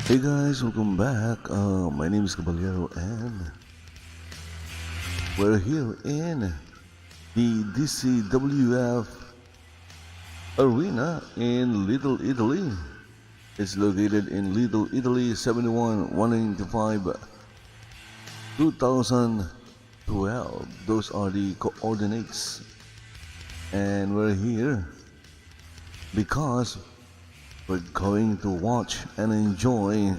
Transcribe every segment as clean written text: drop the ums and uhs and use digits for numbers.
Hey guys, welcome back. My name is Caballero and we're here in the DCWF arena in Little Italy. It's located in Little Italy, 71195 2012. Those are the coordinates. And we're here because we're going to watch and enjoy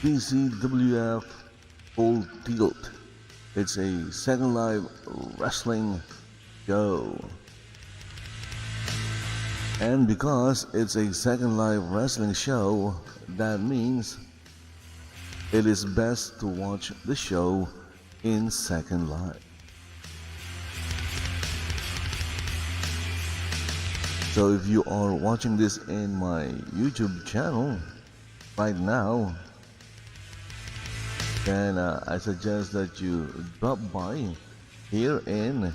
DCWF Full Tilt. It's a second live wrestling show. And because it's a second live wrestling show, that means it is best to watch the show in second live. So if you are watching this in my YouTube channel right now, then I suggest that you drop by here in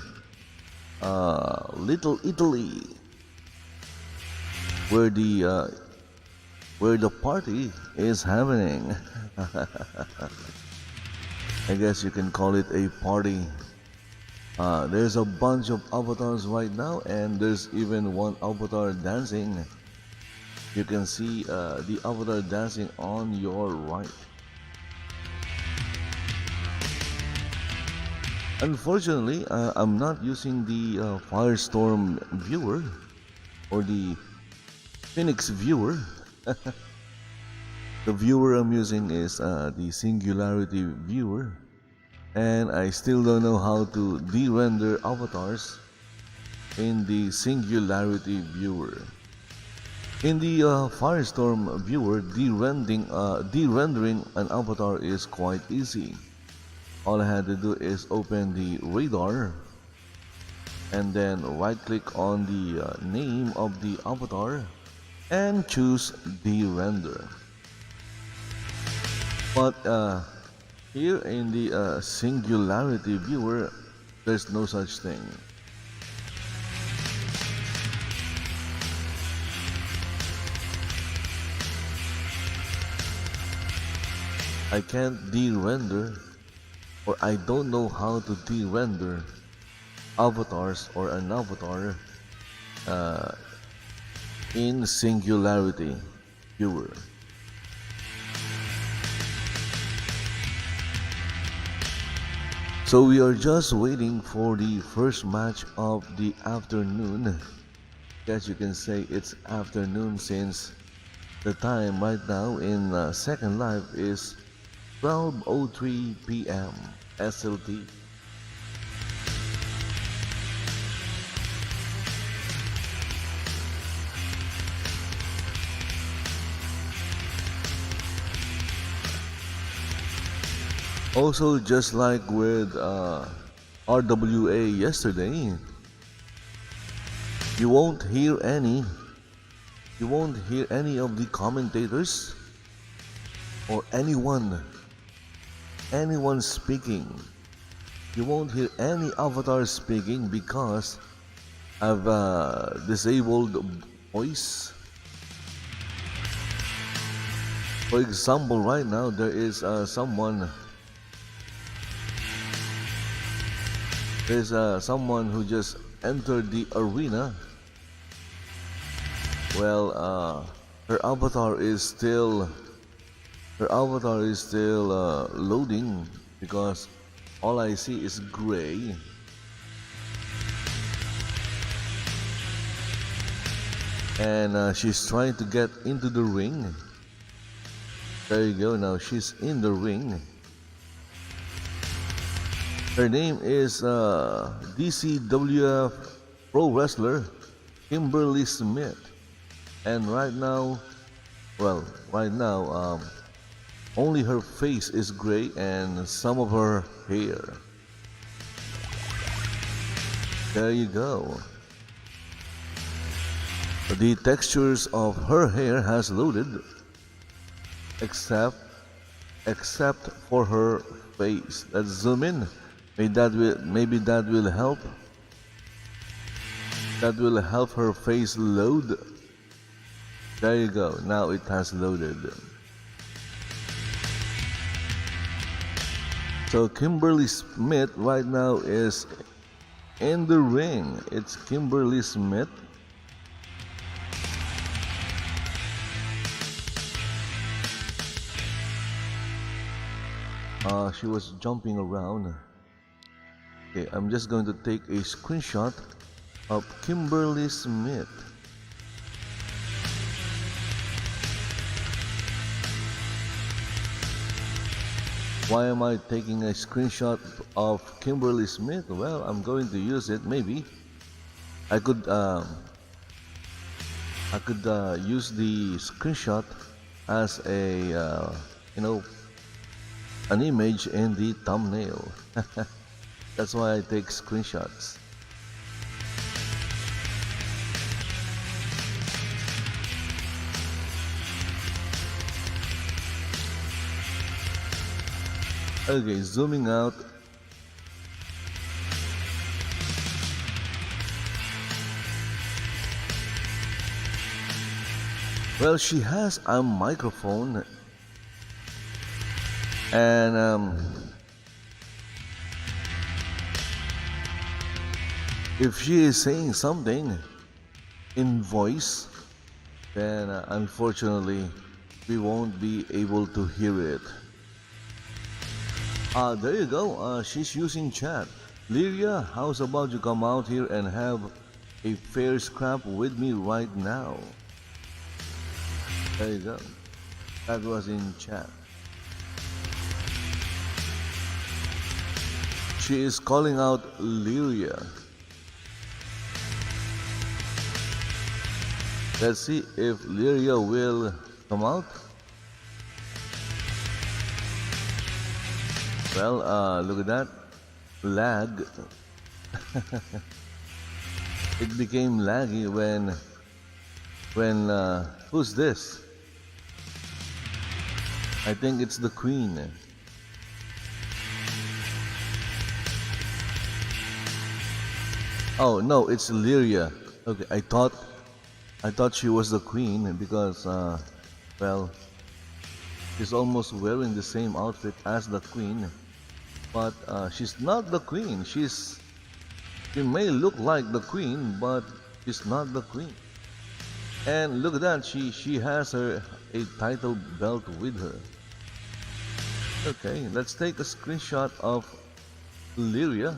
Little Italy, where the party is happening. I guess you can call it a party. There's a bunch of avatars right now, and there's even one avatar dancing. You can see the avatar dancing on your right. Unfortunately, I'm not using the Firestorm viewer or the Phoenix viewer. The viewer I'm using is the Singularity viewer. And I still don't know how to de-render avatars in the Singularity viewer. In the Firestorm viewer, de-rendering an avatar is quite easy. All I had to do is open the radar and then right click on the name of the avatar and choose de-render. But here in the Singularity viewer, there's no such thing. I can't de-render, or I don't know how to de-render avatars or an avatar in Singularity viewer. So we are just waiting for the first match of the afternoon. As you can say, it's afternoon since the time right now in second live is 12:03 PM SLT. Also, just like with RWA yesterday, you won't hear any of the commentators or anyone speaking. You won't hear any avatar speaking because I've disabled voice. For example, right now there is someone who just entered the arena. Well, her avatar is still loading because all I see is gray. And she's trying to get into the ring. There you go, now she's in the ring. Her name is DCWF pro wrestler Kimberly Smith. And right now, only her face is gray and some of her hair. There you go. The textures of her hair has loaded, except for her face. Let's zoom in. Maybe that will help. That will help her face load. There you go. Now it has loaded. So Kimberly Smith right now is in the ring. It's Kimberly Smith. She was jumping around. Okay, I'm just going to take a screenshot of Kimberly Smith. Why am I taking a screenshot of Kimberly Smith? Well, I'm going to use it. Maybe I could use the screenshot as a an image in the thumbnail. That's why I take screenshots. Okay, zooming out. Well, she has a microphone, and if she is saying something in voice, then unfortunately we won't be able to hear it. There you go. She's using chat. LYRIA, how's about you come out here and have a fair scrap with me right now? There you go. That was in chat. She is calling out LYRIA. Let's see if LYRIA will come out. Well, look at that. Lag. It became laggy when who's this? I think it's the Queen. Oh no, it's LYRIA. Okay, I thought she was the Queen because well, she's almost wearing the same outfit as the Queen, but she's not the Queen. She may look like the Queen, but she's not the Queen. And look at that, she has a title belt with her. Okay, let's take a screenshot of LYRIA.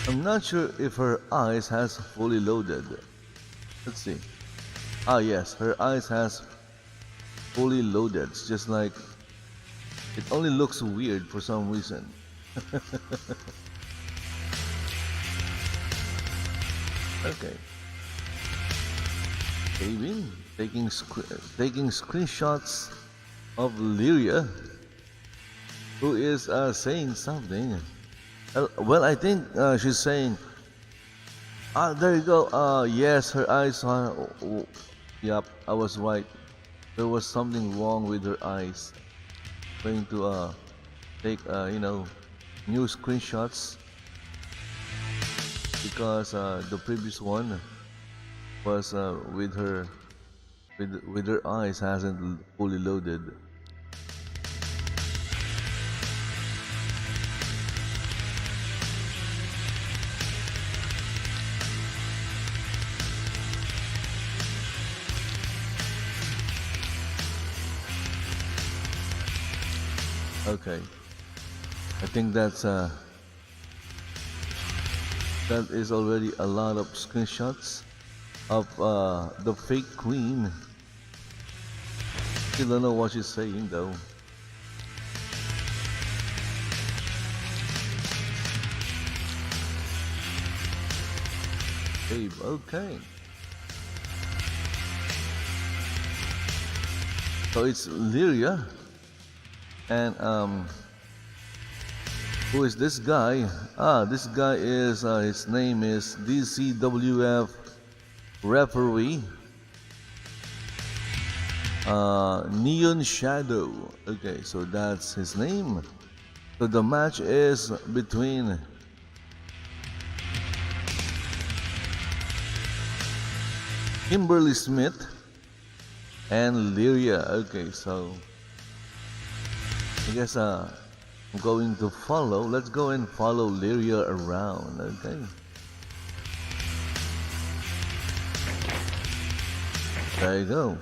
I'm not sure if her eyes has fully loaded. Let's see. Ah yes, her eyes has fully loaded. It's just like it only looks weird for some reason. Okay. Kevin taking screenshots of LYRIA, who is saying something. Well, I think she's saying, there you go. Yes, her eyes are. Yep, I was right. There was something wrong with her eyes. Going to take new screenshots because the previous one was with her eyes hasn't fully loaded. Okay, I think that is already a lot of screenshots of the fake Queen. Still don't know what she's saying though. Babe, okay. So it's LYRIA. And who is this guy? This guy is his name is DCWF referee Neon Shadow. Okay, so that's his name. So the match is between Kimberly Smith and LYRIA. Okay, so I guess I'm going to follow. Let's go and follow LYRIA around. Okay. There you go.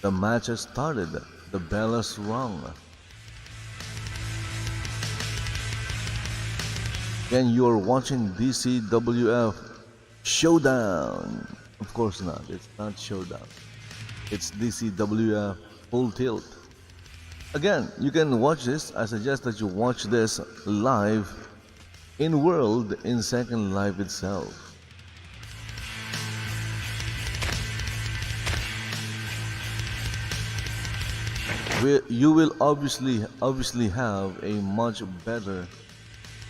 The match has started. The bell has rung. Again, you are watching DCWF Showdown. Of course not. It's not Showdown. It's DCWF Full Tilt. Again, you can watch this. I suggest that you watch this live in World in Second Life itself. You will obviously have a much better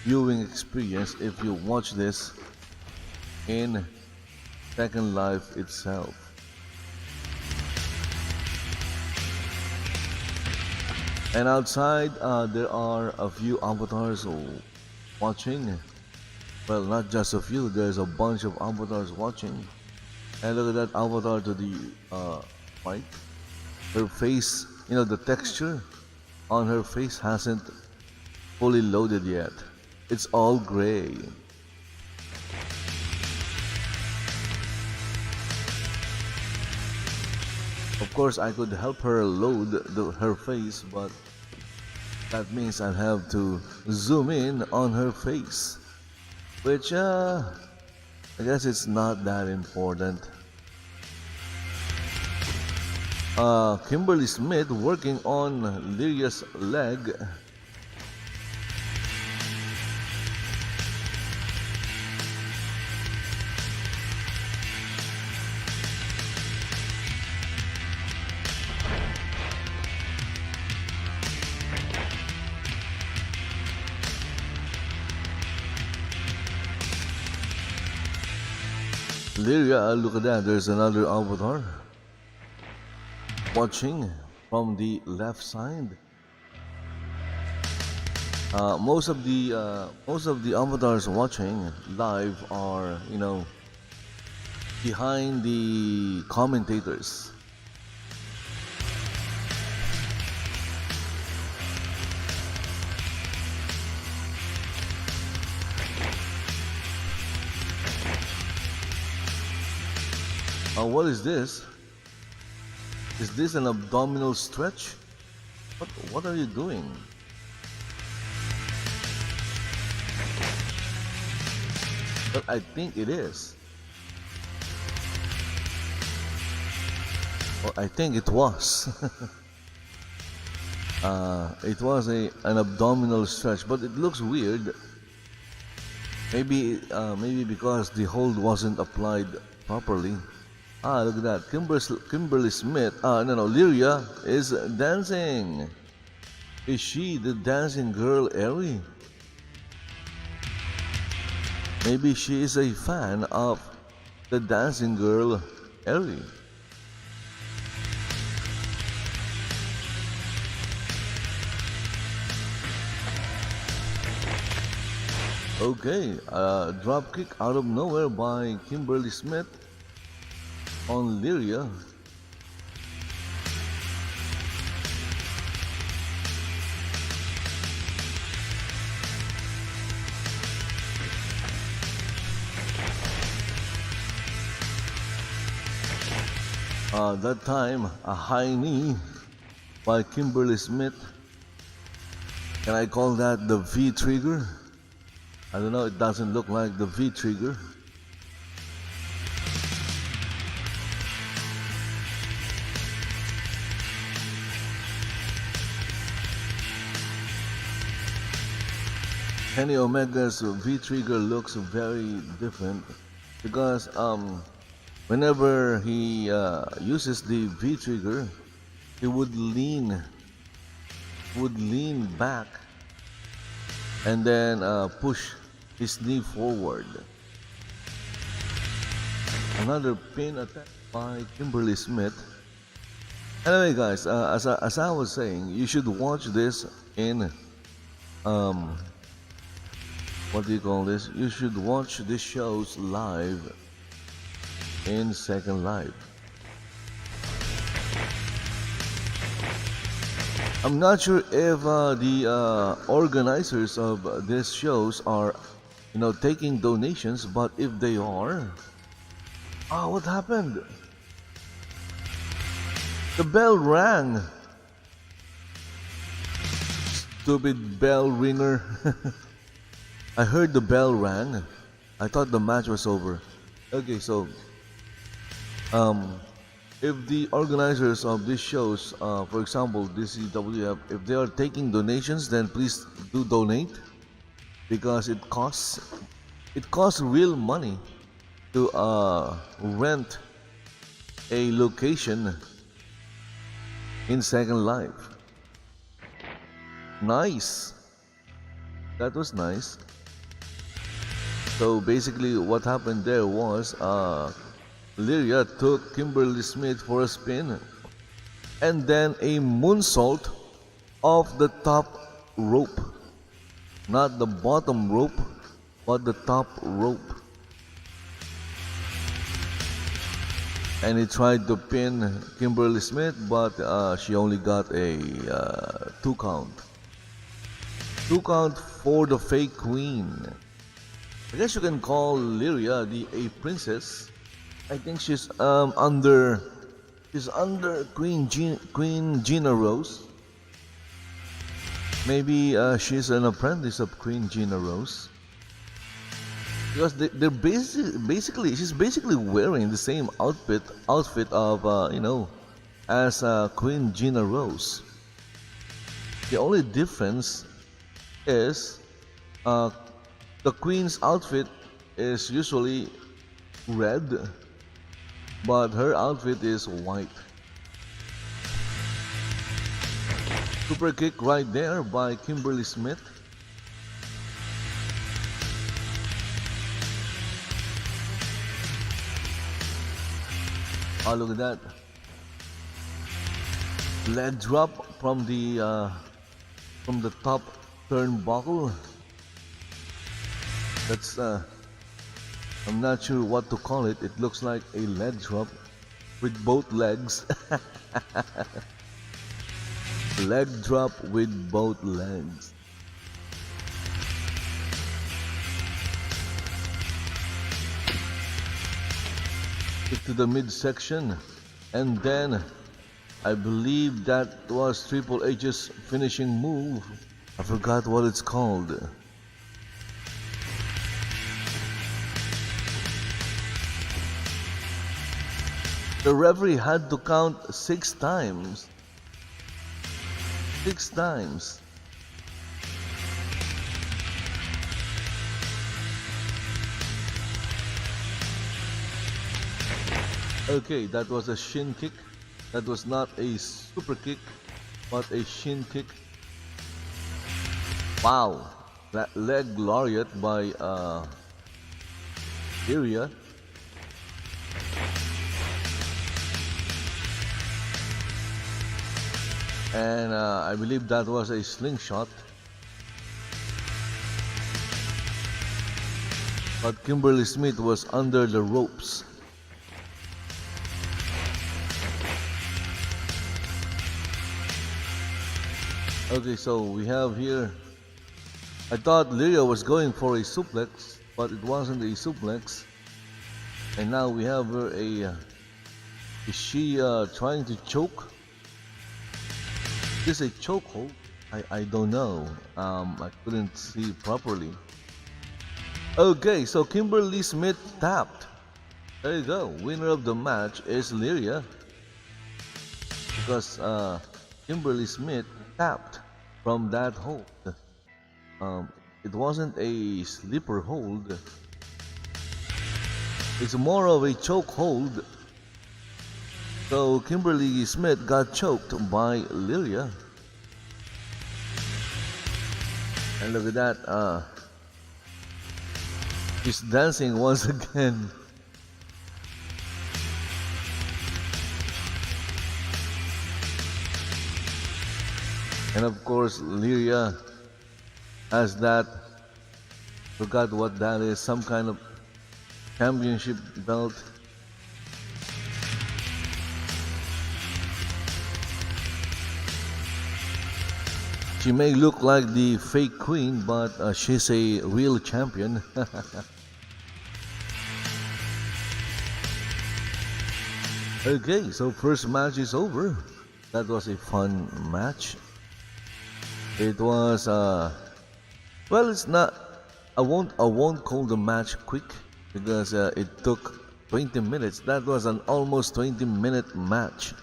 viewing experience if you watch this in Second Life itself. And outside, there are a few avatars watching. Well, not just a few, there's a bunch of avatars watching. And look at that avatar to the right. Her face, you know, the texture on her face hasn't fully loaded yet. It's all gray. Of course, I could help her load her face, but that means I have to zoom in on her face, which I guess it's not that important. Kimberly Smith working on LYRIA's leg. LYRIA, look at that, there's another avatar watching from the left side. Most of the avatars watching live are, you know, behind the commentators. What is this? Is this an abdominal stretch? What are you doing? But I think it is. Well, I think it was. It was an abdominal stretch, but it looks weird. Maybe because the hold wasn't applied properly. Look at that. Kimberly Smith. No, LYRIA is dancing. Is she the dancing girl, Ellie? Maybe she is a fan of the dancing girl, Ellie. Okay, drop kick out of nowhere by Kimberly Smith on LYRIA. That time, a high knee by Kimberly Smith. Can I call that the V trigger? I don't know, it doesn't look like the V trigger. Kenny Omega's V trigger looks very different because whenever he uses the V trigger, he would lean back and then push his knee forward. Another pin attack by Kimberly Smith. Anyway, guys, as I was saying, you should watch this in um, what do you call this? You should watch these shows live in Second Life. I'm not sure if the organizers of these shows are, taking donations, but if they are, what happened? The bell rang. Stupid bell ringer. I heard the bell rang. I thought the match was over. Okay, so if the organizers of these shows, for example DCWF, if they are taking donations, then please do donate, because it costs real money to rent a location in Second Life. Nice. That was nice. So basically what happened there was LYRIA took Kimberly Smith for a spin and then a moonsault off the top rope. Not the bottom rope, but the top rope. And he tried to pin Kimberly Smith, but she only got a 2 count. 2 count for the fake queen. I guess you can call LYRIA a princess. I think she's under Queen Gina Rose. Maybe she's an apprentice of Queen Gina Rose. Because they're basically she's basically wearing the same outfit of as Queen Gina Rose. The only difference is the Queen's outfit is usually red, but her outfit is white. Super kick right there by Kimberly Smith. Oh, look at that. Leg drop from the top turnbuckle. That's I'm not sure what to call it. It looks like a leg drop with both legs. Leg drop with both legs. To the midsection, and then I believe that was Triple H's finishing move. I forgot what it's called. The referee had to count 6 times. 6 times. Okay, that was a shin kick. That was not a super kick, but a shin kick. Wow, that leg lariat by LYRIA. And I believe that was a slingshot. But Kimberly Smith was under the ropes. Okay, so we have here, I thought LYRIA was going for a suplex, but it wasn't a suplex. And now we have her is she trying to choke? Is this a chokehold? I don't know. I couldn't see properly. Okay, so Kimberly Smith tapped. There you go. Winner of the match is LYRIA. Because Kimberly Smith tapped from that hold. It wasn't a sleeper hold. It's more of a choke hold. So Kimberly Smith got choked by LYRIA. And look at that. She's dancing once again. And of course, LYRIA As that, forgot what that is, some kind of championship belt. She may look like the fake queen, but she's a real champion. Okay, so first match is over. That was a fun match. It was well, it's not. I won't call the match quick because it took 20 minutes. That was an almost 20-minute match.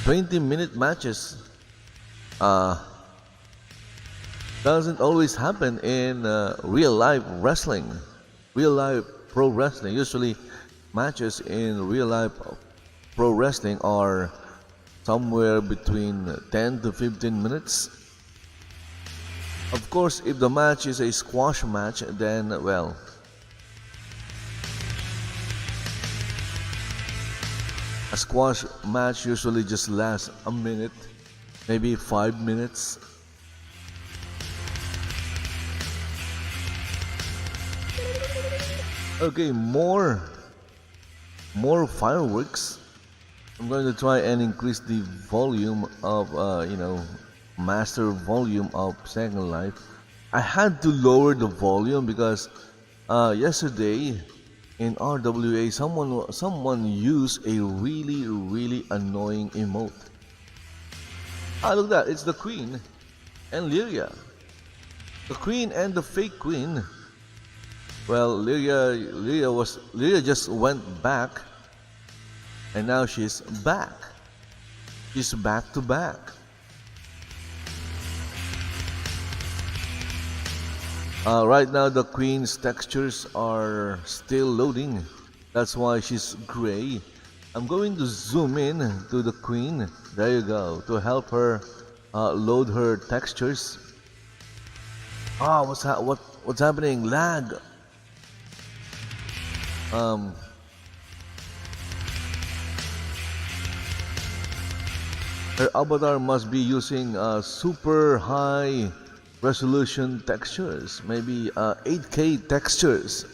20-minute matches doesn't always happen in real life wrestling, real life pro wrestling. Usually matches in real life pro wrestling are somewhere between 10 to 15 minutes. Of course, if the match is a squash match, then well, a squash match usually just lasts a minute, maybe 5 minutes. Okay, more fireworks. I'm going to try and increase the volume of master volume of Second Life. I had to lower the volume because yesterday in RWA someone used a really annoying emote. Look at that, it's the Queen and LYRIA. The Queen and the fake Queen. Well, LYRIA just went back, and now she's back. She's back to back. Right now the Queen's textures are still loading. That's why she's gray. I'm going to zoom in to the Queen. There you go, to help her load her textures. What's happening? Lag. Her avatar must be using super high resolution textures, maybe 8K textures.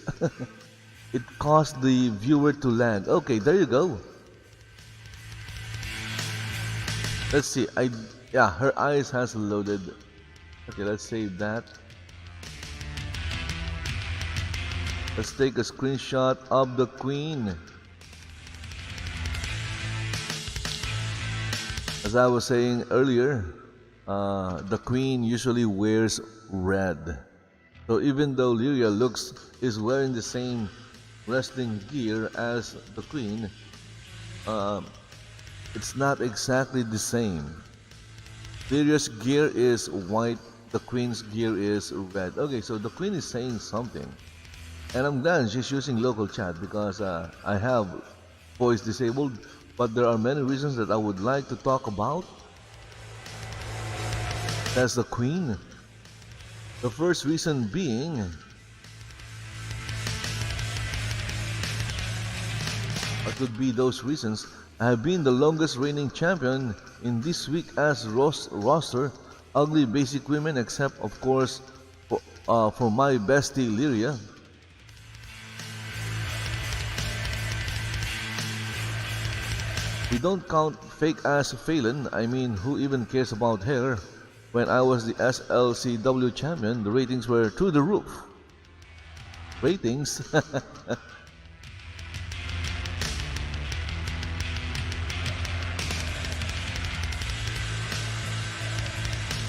It caused the viewer to lag. Okay, there you go. Let's see. Her eyes has loaded. Okay, let's save that. Let's take a screenshot of the Queen. As I was saying earlier, the Queen usually wears red. So even though LYRIA is wearing the same wrestling gear as the Queen, it's not exactly the same. LYRIA's gear is white, the Queen's gear is red. Okay, so the Queen is saying something. And I'm glad she's using local chat because I have voice disabled, but there are many reasons that I would like to talk about. That's the Queen. The first reason being, what could be those reasons? I have been the longest reigning champion in this week as roster, ugly basic women, except of course for my bestie LYRIA. We don't count fake ass Phelan. I mean, who even cares about her? When I was the SLCW champion, the ratings were through the roof. Ratings?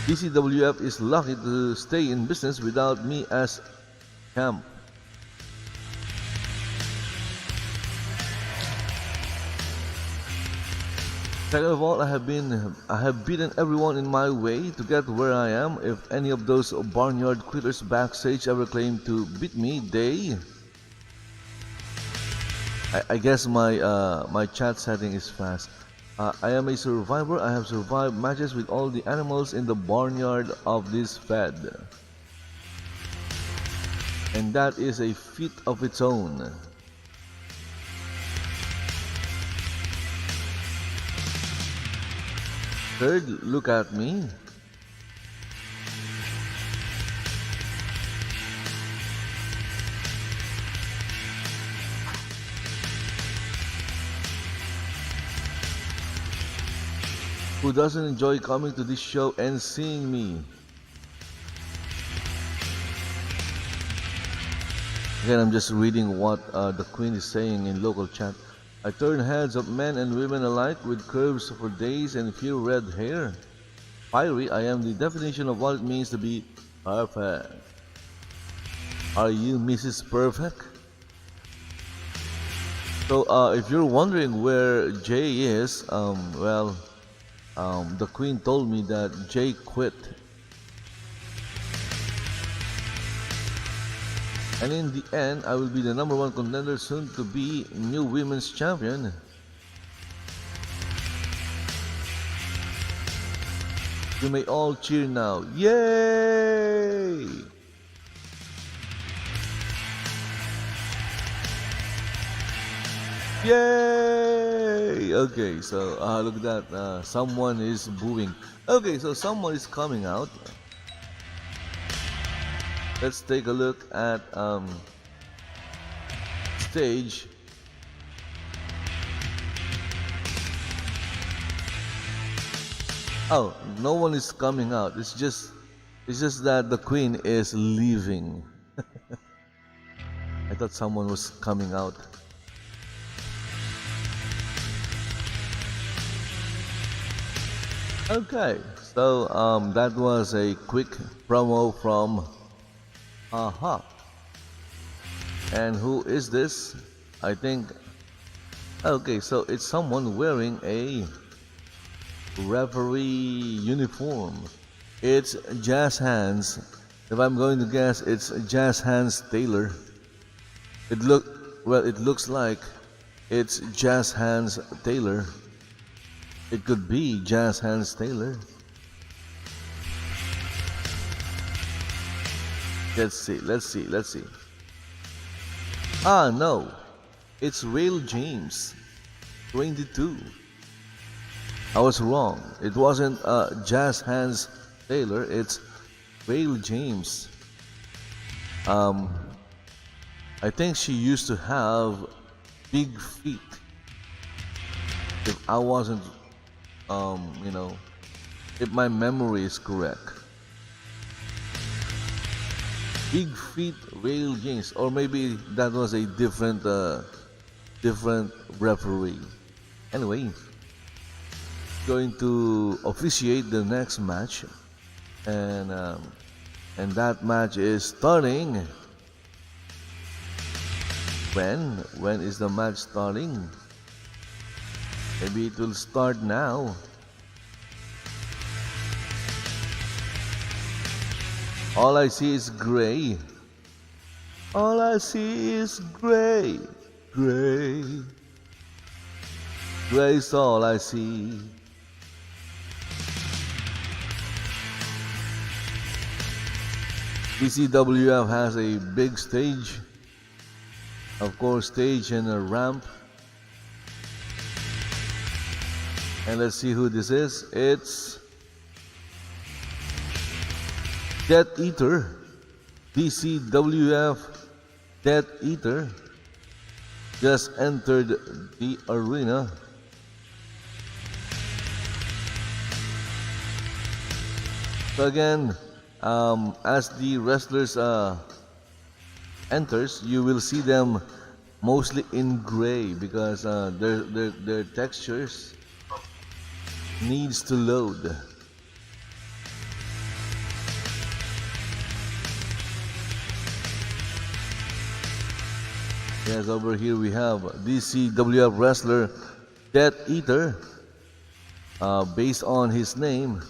DCWF is lucky to stay in business without me as champ. Second of all, I have beaten everyone in my way to get where I am. If any of those barnyard quitters backstage ever claim to beat me, I guess my chat setting is fast. I am a survivor. I have survived matches with all the animals in the barnyard of this fed, and that is a feat of its own. Third, look at me. Who doesn't enjoy coming to this show and seeing me? Again, I'm just reading what the Queen is saying in local chat. I turn heads of men and women alike with curves for days and pure red hair. Fiery, I am the definition of what it means to be perfect. Are you Mrs. Perfect? So if you're wondering where Jay is, the Queen told me that Jay quit. And in the end, I will be the #1 contender, soon to be new women's champion. You may all cheer now. Yay! Yay! Okay, so look at that. Someone is booing. Okay, so someone is coming out. Let's take a look at stage. Oh, no one is coming out. It's just that the Queen is leaving. I thought someone was coming out. Okay, so that was a quick promo from Aha. And who is this? I think, okay, so it's someone wearing a referee uniform. It's Jazz Hands. If I'm going to guess, it's Jazz Hands Taylor. It looks like it's Jazz Hands Taylor. It could be Jazz Hands Taylor. Let's see. Ah, no. It's Rail James, 22. I was wrong. It wasn't Jazz Hands Taylor, it's Rail James. I think she used to have big feet. If I wasn't, if my memory is correct. Big feet, Rail James, or maybe that was a different referee. Anyway, going to officiate the next match, and that match is starting. When is the match starting? Maybe it will start now. All I see is gray. All I see is gray. Gray. Gray is all I see. DCWF has a big stage. Of course, stage and a ramp. And let's see who this is. It's DEATHEATER. DCWF DEATHEATER just entered the arena. So again, as the wrestlers enters, you will see them mostly in gray because their textures needs to load. Yes, over here we have DCWF wrestler DEATHEATER. Based on his name,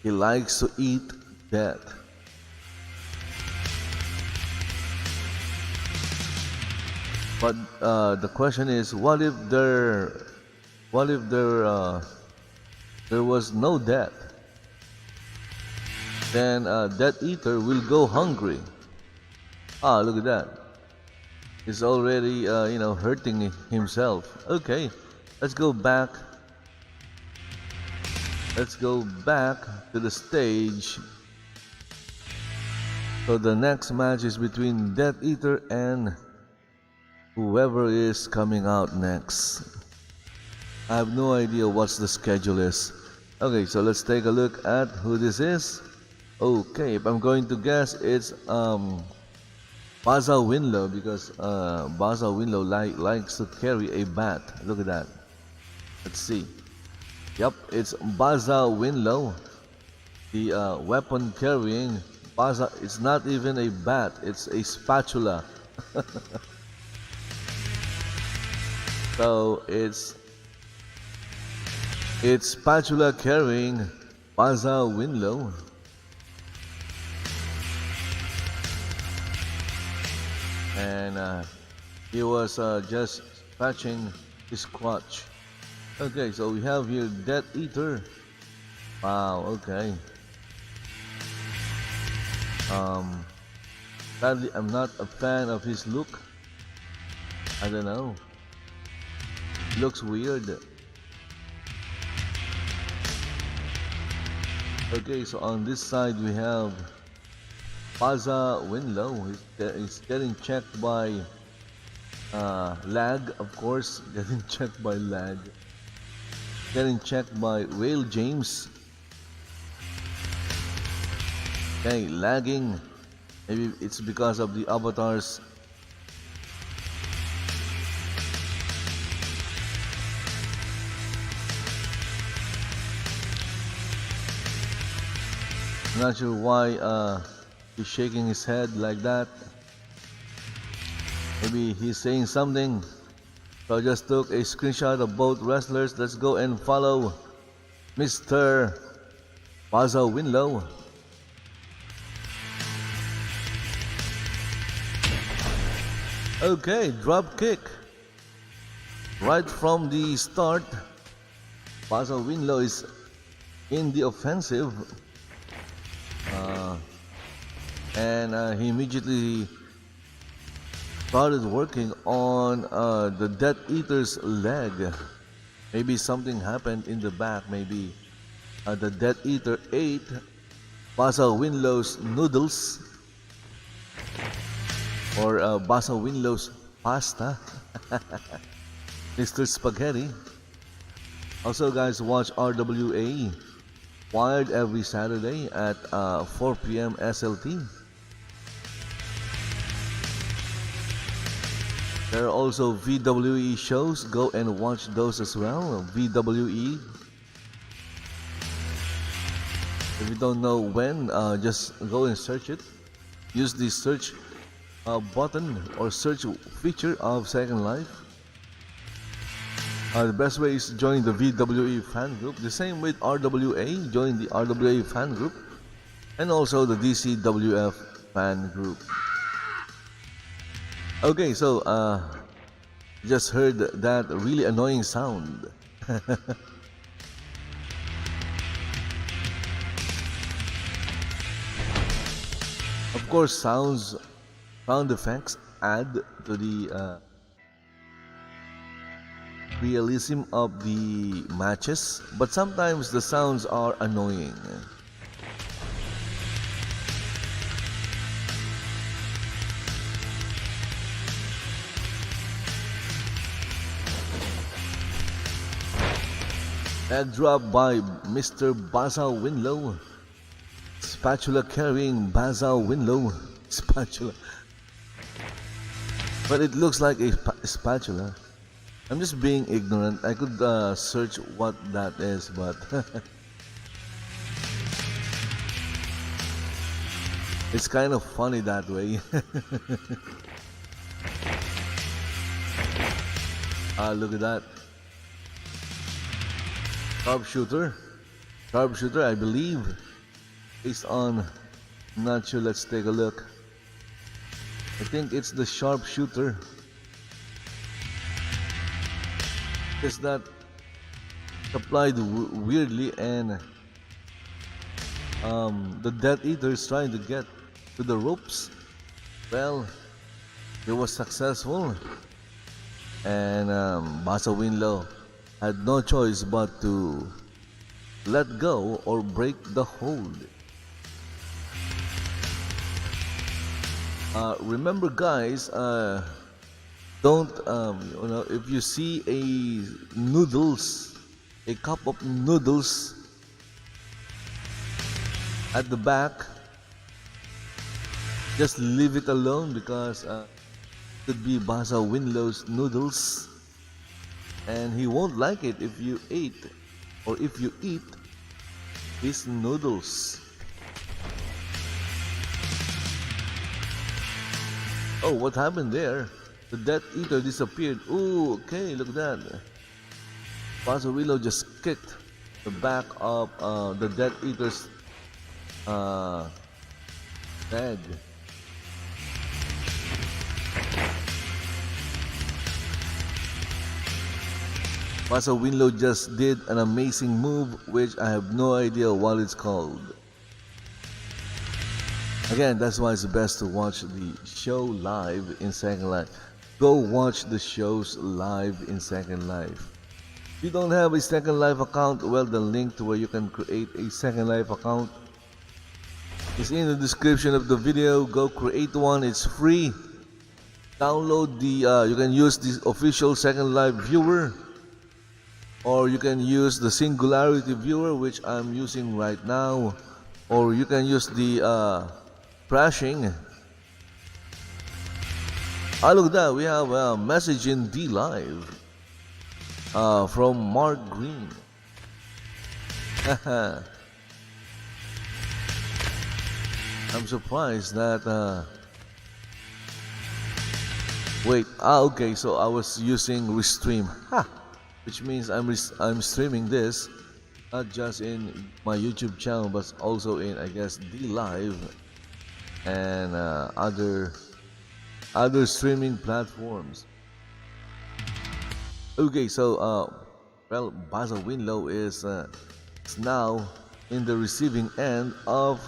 he likes to eat death. But the question is, what if there was no death? Then DEATHEATER will go hungry. Ah, look at that. He's already hurting himself. Okay, let's go back. Let's go back to the stage. So the next match is between DEATHEATER and whoever is coming out next. I have no idea what the schedule is. Okay, so let's take a look at who this is. Okay, if I'm going to guess, it's BAZZA WINDLOW, because BAZZA WINDLOW likes to carry a bat. Look at that. Let's see. Yep, it's BAZZA WINDLOW, the weapon carrying BAZZA. It's not even a bat, it's a spatula. So it's spatula carrying BAZZA WINDLOW. And he was just scratching his crotch. Okay, so we have here DEATHEATER. Wow, okay. Sadly, I'm not a fan of his look. I don't know. Looks weird. Okay, so on this side we have BAZZA WINDLOW. He's getting checked by lag, of course. Getting checked by lag. Getting checked by Whale James. Okay, lagging. Maybe it's because of the avatars. Not sure why he's shaking his head like that. Maybe he's saying something. So I just took a screenshot of both wrestlers. Let's go and follow Mr. BAZZA WINDLOW. Okay, drop kick. Right from the start, BAZZA WINDLOW is in the offensive. And he immediately started working on the DEATHEATER's leg. Maybe something happened in the back. Maybe the DEATHEATER ate BAZZA WINDLOW's noodles, or BAZZA WINDLOW's pasta. Mr. Spaghetti. Also, guys, watch RWA Wired every Saturday at 4 PM SLT. There are also VWE shows. Go and watch those as well. VWE. If you don't know when, just go and search it. Use the search button or search feature of Second Life. The best way is to join the VWE fan group. The same with RWA. Join the RWA fan group. And also the DCWF fan group. Okay, so just heard that really annoying sound. Of course, sound effects add to the realism of the matches, but sometimes the sounds are annoying. Egg drop by Mr. BAZZA WINDLOW. Spatula carrying BAZZA WINDLOW. Spatula. But it looks like a spatula. I'm just being ignorant. I could search what that is, but it's kind of funny that way. Look at that. Sharpshooter, I believe, based on, I'm not sure, let's take a look. I think it's the sharpshooter. Is that applied weirdly, and the DEATHEATER is trying to get to the ropes. Well, it was successful, and BAZZA WINDLOW had no choice but to let go or break the hold. Remember, guys, don't if you see a cup of noodles at the back. Just leave it alone because it could be BAZZA WINDLOW's noodles, and he won't like it if you eat his noodles. Oh, what happened there? The Death Eater disappeared. Ooh, okay, look at that. BAZZA WINDLOW just kicked the back of the Death Eater's head. BAZZA WINDLOW just did an amazing move, which I have no idea what it's called. Again, that's why it's best to watch the show live in Second Life. Go watch the shows live in Second Life. If you don't have a Second Life account, well, the link to where you can create a Second Life account is in the description of the video. Go create one, it's free. Download the, you can use the official Second Life viewer, or you can use the Singularity viewer, which I'm using right now, or you can use the crashing. Oh, look at that, we have a message in D Live from Mark Green. I'm surprised that wait, okay, so I was using restream, which means I'm streaming this not just in my YouTube channel but also in, I guess, D Live and other streaming platforms. Okay, so well, BAZZA WINDLOW is now in the receiving end of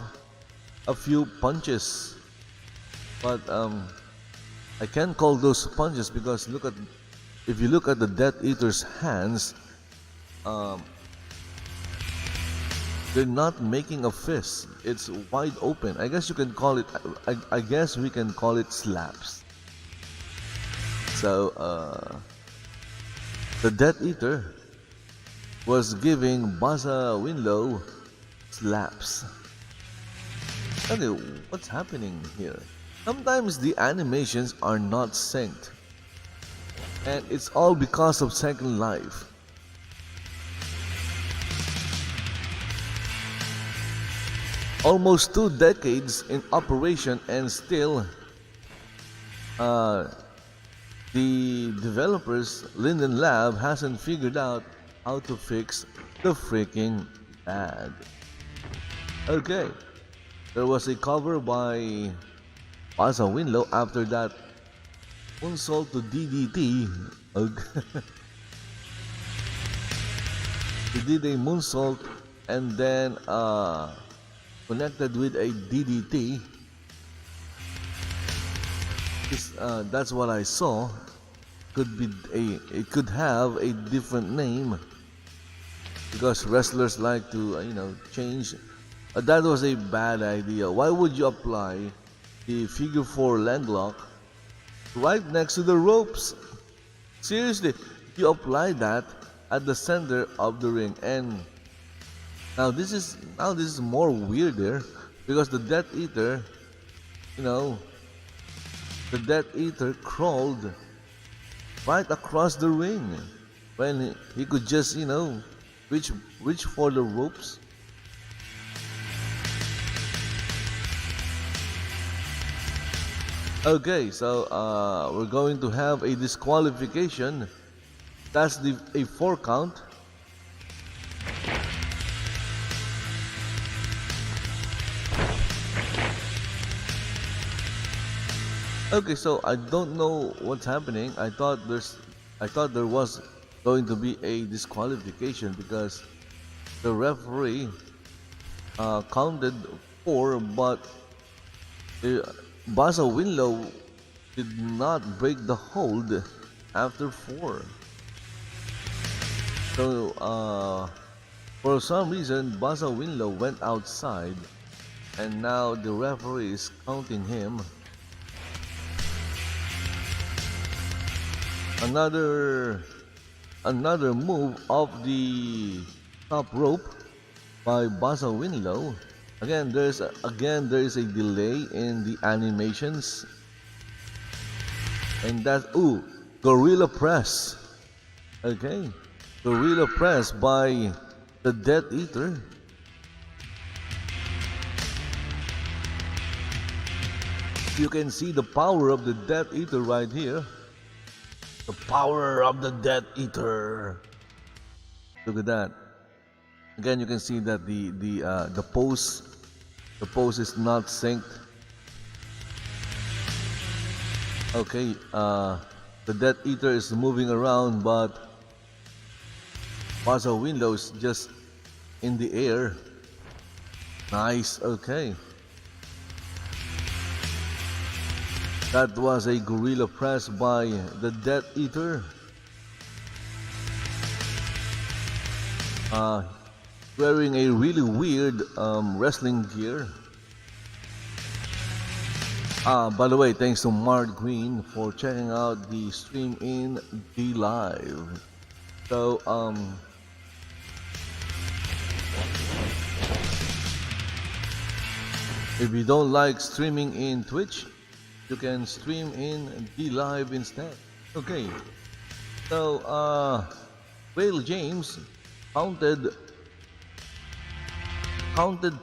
a few punches, but I can't call those punches because if you look at the Death Eater's hands, they're not making a fist. It's wide open. I guess you can call it, I guess we can call it slaps. So the Death Eater was giving BAZZA WINDLOW slaps. Okay, what's happening here? Sometimes the animations are not synced, and it's all because of Second Life. Almost 2 decades in operation, and still the developers, Linden Lab, hasn't figured out how to fix the freaking bag. Okay, there was a cover by BAZZA WINDLOW after that moonsault to DDT. He did a moonsault and then connected with a DDT. That's what I saw. It could have a different name because wrestlers like to change. That was a bad idea. Why would you apply the figure 4 leg lock right next to the ropes? Seriously, you apply that at the center of the ring, and now this is more weirder because the Death Eater, the Death Eater crawled right across the ring when he could just reach for the ropes. Okay, so we're going to have a disqualification. That's a 4 count. Okay, so I don't know what's happening. I thought there was going to be a disqualification because the referee counted 4, but BAZZA WINDLOW did not break the hold after 4. So for some reason BAZZA WINDLOW went outside, and now the referee is counting him. Another move of the top rope by BAZZA WINDLOW, Again, there is a delay in the animations, and that's gorilla press. Okay, gorilla press by the DEATHEATER. You can see the power of the DEATHEATER right here. The power of the DEATHEATER. Look at that. Again, you can see that the pose is not synced. Okay, the DEATHEATER is moving around, but BAZZA WINDLOW is just in the air. Nice. Okay. That was a gorilla press by the DEATHEATER. Wearing a really weird wrestling gear. By the way, thanks to Mark Green for checking out the stream in the live. So if you don't like streaming in Twitch, you can stream in the live instead. Okay. So Whale James counted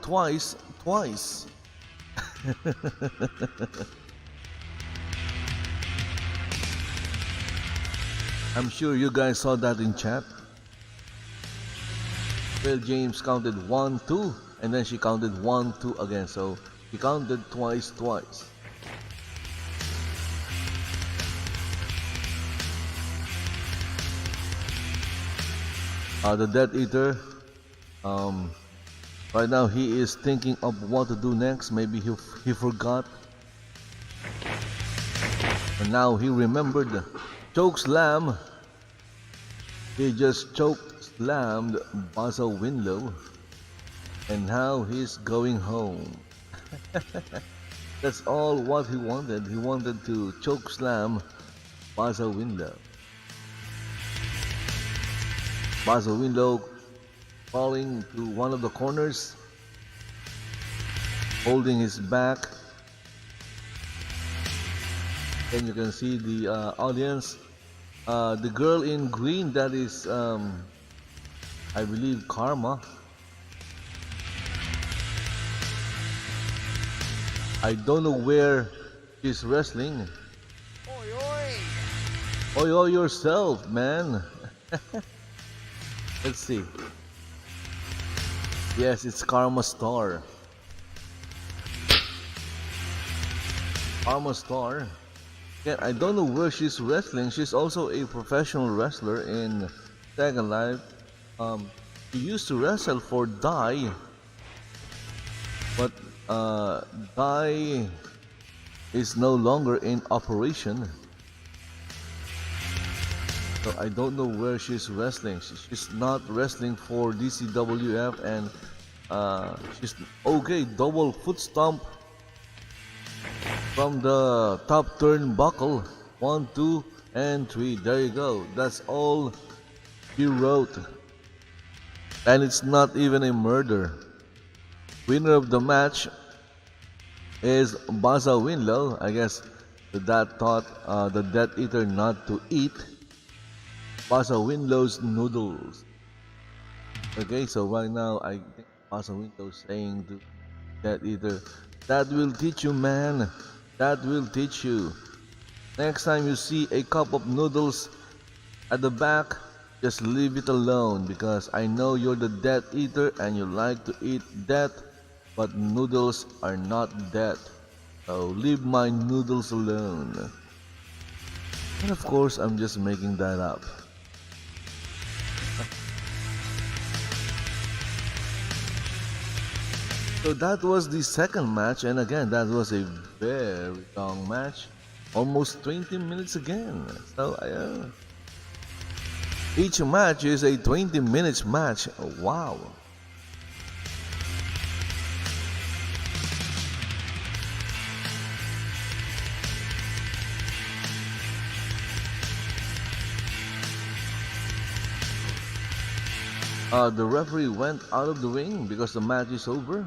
twice. I'm sure you guys saw that in chat. Whale James counted 1, 2, and then she counted 1, 2 again. So she counted twice. The DEATHEATER, right now he is thinking of what to do next. Maybe he forgot, and now he remembered. Choke slam. He just choke slammed BAZZA WINDLOW, and now he's going home. That's all what he wanted. He wanted to choke slam BAZZA WINDLOW. BAZZA WINDLOW falling to one of the corners, holding his back. And you can see the audience. The girl in green, that is, I believe, Karma. I don't know where she's wrestling. Oi yourself, man. Let's see. Yes, it's Karma Star. Karma Star. Yeah, I don't know where she's wrestling. She's also a professional wrestler in Second Life. She used to wrestle for DAI, but DAI is no longer in operation. So I don't know where she's wrestling. She's not wrestling for DCWF, and she's okay. Double foot stomp from the top turnbuckle. 1, 2, and 3. There you go. That's all she wrote, and it's not even a murder. Winner of the match is BAZZA WINDLOW. I guess that taught the DEATHEATER not to eat BAZZA WINDLOW's noodles. Okay, so right now I think BAZZA WINDLOW saying to DEATHEATER, that will teach you, man. That will teach you. Next time you see a cup of noodles at the back, just leave it alone, because I know you're the DEATHEATER and you like to eat death, but noodles are not death. So leave my noodles alone. And of course, I'm just making that up. So that was the second match, and again, that was a very long match, almost 20 minutes again. So each match is a 20 minutes match. Wow. The referee went out of the ring because the match is over.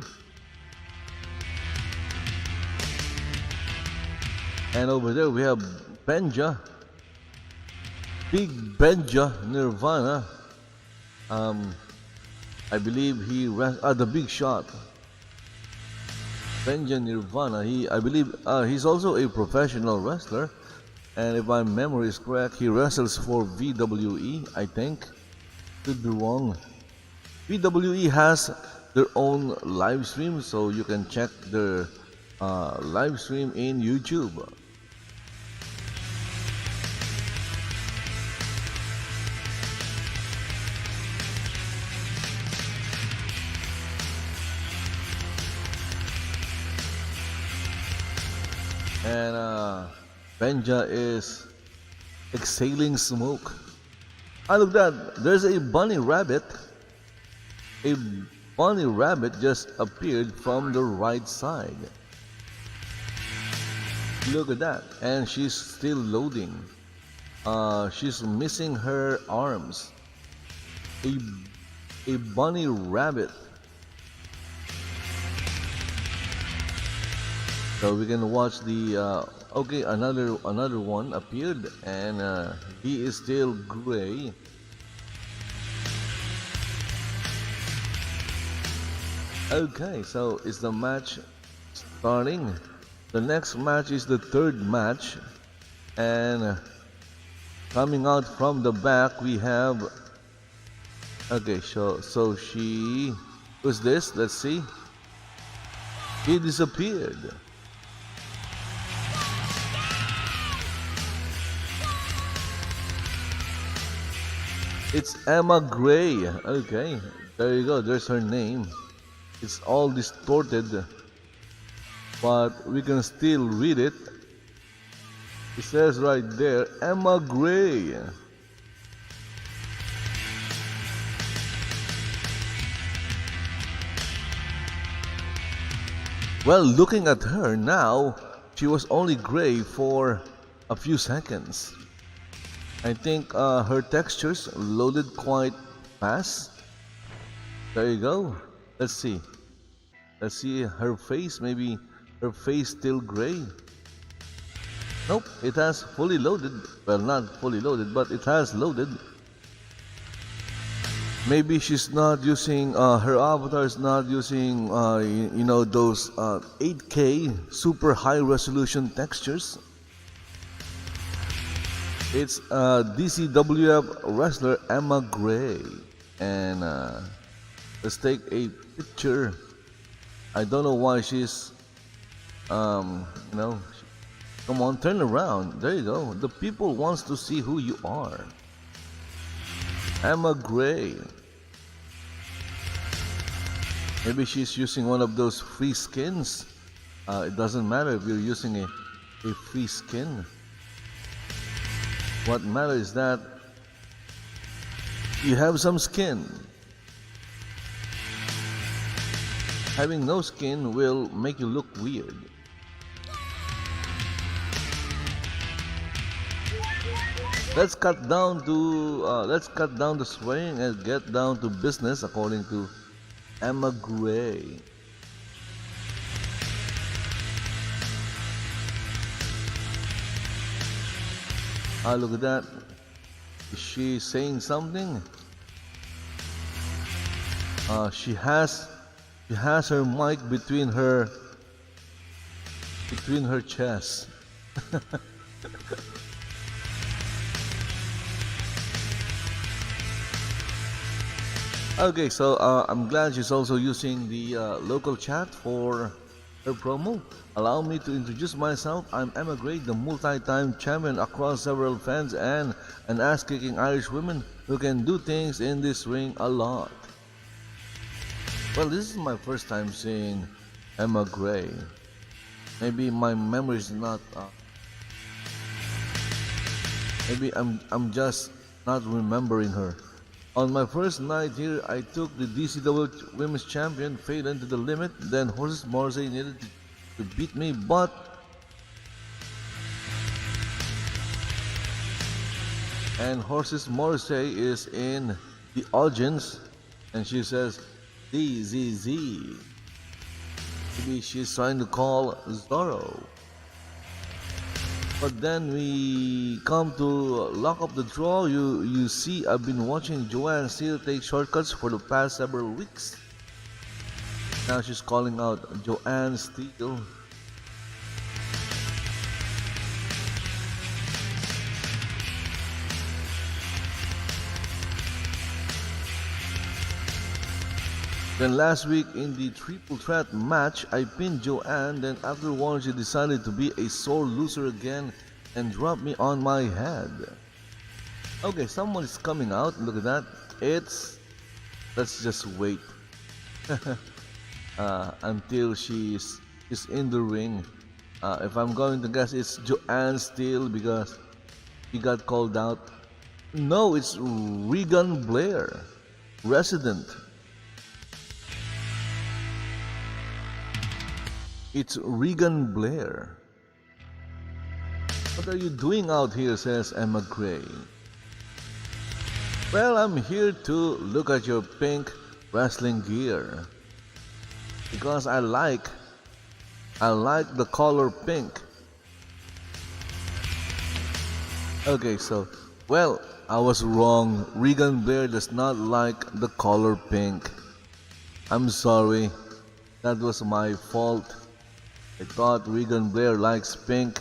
And over there we have Benja, Big Benja Nirvana. I believe he the Big Shot. Benja Nirvana. I believe he's also a professional wrestler, and if my memory is correct, he wrestles for VWE. I think, could be wrong. VWE has their own live stream, so you can check their live stream in YouTube. And Benja is exhaling smoke. Look at that, there's a bunny rabbit. A bunny rabbit just appeared from the right side. Look at that, and she's still loading. She's missing her arms. A bunny rabbit. So we can watch the okay, another one appeared, and he is still gray. Okay, so is the match starting? The next match is the third match, and coming out from the back we have. Okay, so she, who's this? Let's see. He disappeared. It's Emma Gray. Okay, there you go. There's her name. It's all distorted, but we can still read it. It says right there, Emma Gray. Well, looking at her now, she was only gray for a few seconds. I think her textures loaded quite fast. There you go. Let's see. Let's see her face. Maybe her face still gray. Nope, it has fully loaded. Well, not fully loaded, but it has loaded. Maybe she's not using, her avatar is not using, you know, those 8K super high resolution textures. It's DCWF wrestler Emma Gray, and let's take a picture. I don't know why she's, you know, come on, turn around. There you go. The people wants to see who you are. Emma Gray. Maybe she's using one of those free skins. It doesn't matter if you're using a free skin. What matters is that you have some skin. Having no skin will make you look weird. Let's cut down the swearing and get down to business, according to Emma Gray. Look at that. Is she saying something? She has her mic between her chest. Okay, so I'm glad she's also using the local chat for her promo. Allow me to introduce myself. I'm Emma Gray, the multi-time champion across several fans and an ass-kicking Irish woman who can do things in this ring a lot. Well, this is my first time seeing Emma Gray. Maybe my memory is not. Maybe I'm just not remembering her. On my first night here, I took the DCWF Women's Champion Phelan to the limit. Then Horses Morrissey needed to beat me, but Horses Morrissey is in the audience, and she says DZZ. Maybe she's trying to call Zorro. But then we come to lock up the draw. You see, I've been watching Joanne Steele take shortcuts for the past several weeks. Now she's calling out Joanne Steele. Then last week in the triple threat match, I pinned Joanne, then afterwards she decided to be a sore loser again and dropped me on my head. Okay, someone is coming out, look at that. Let's just wait until she's in the ring. If I'm going to guess, it's Joanne Steele because she got called out. No, it's Regan Blair, resident. It's Regan Blair. What are you doing out here, says Emma Gray. Well, I'm here to look at your pink wrestling gear. Because I like the color pink. Okay, so, well, I was wrong. Regan Blair does not like the color pink. I'm sorry. That was my fault. I thought Regan Blair likes pink.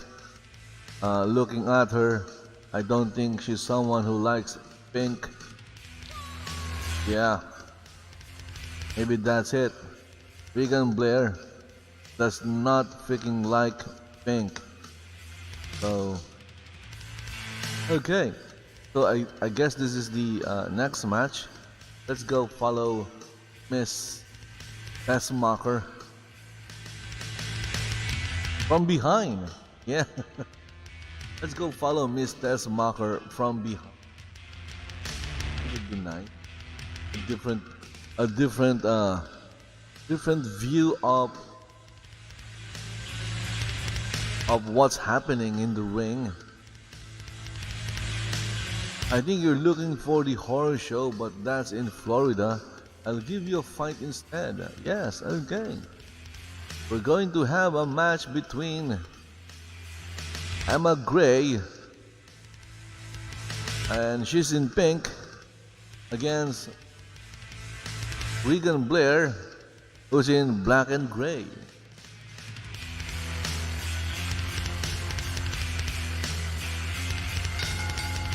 Looking at her, I don't think she's someone who likes pink. Yeah, maybe that's it. Regan Blair does not freaking like pink. So, okay. So I guess this is the next match. Let's go follow Miss Tessmacher. From behind, yeah. Let's go follow Miss Tessmacher from behind. It would be nice. A different view of what's happening in the ring. I think you're looking for the horror show, but that's in Florida. I'll give you a fight instead. Yes, okay. We're going to have a match between Emma Gray, and she's in pink, against Regan Blair, who's in black and gray.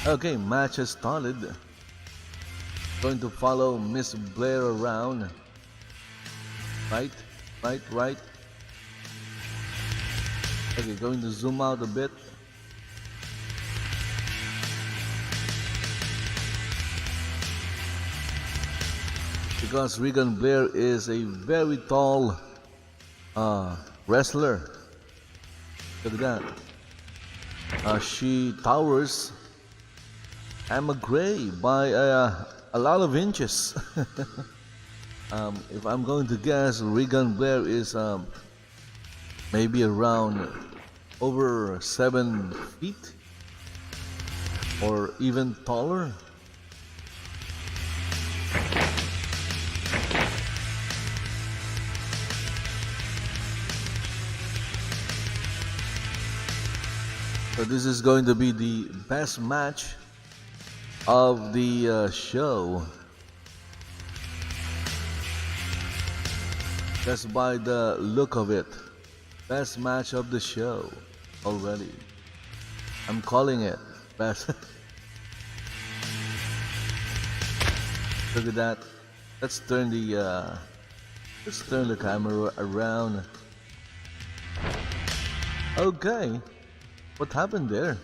Okay, match has started. Going to follow Miss Blair around. Right. Okay, going to zoom out a bit. Because Regan Blair is a very tall wrestler. Look at that. She towers Emma Gray by a lot of inches. If I'm going to guess, Regan Blair is maybe around over 7 feet or even taller. So this is going to be the best match of the show. Just by the look of it. Best match of the show already. I'm calling it best. Look at that. Let's turn the camera around. Okay. What happened there?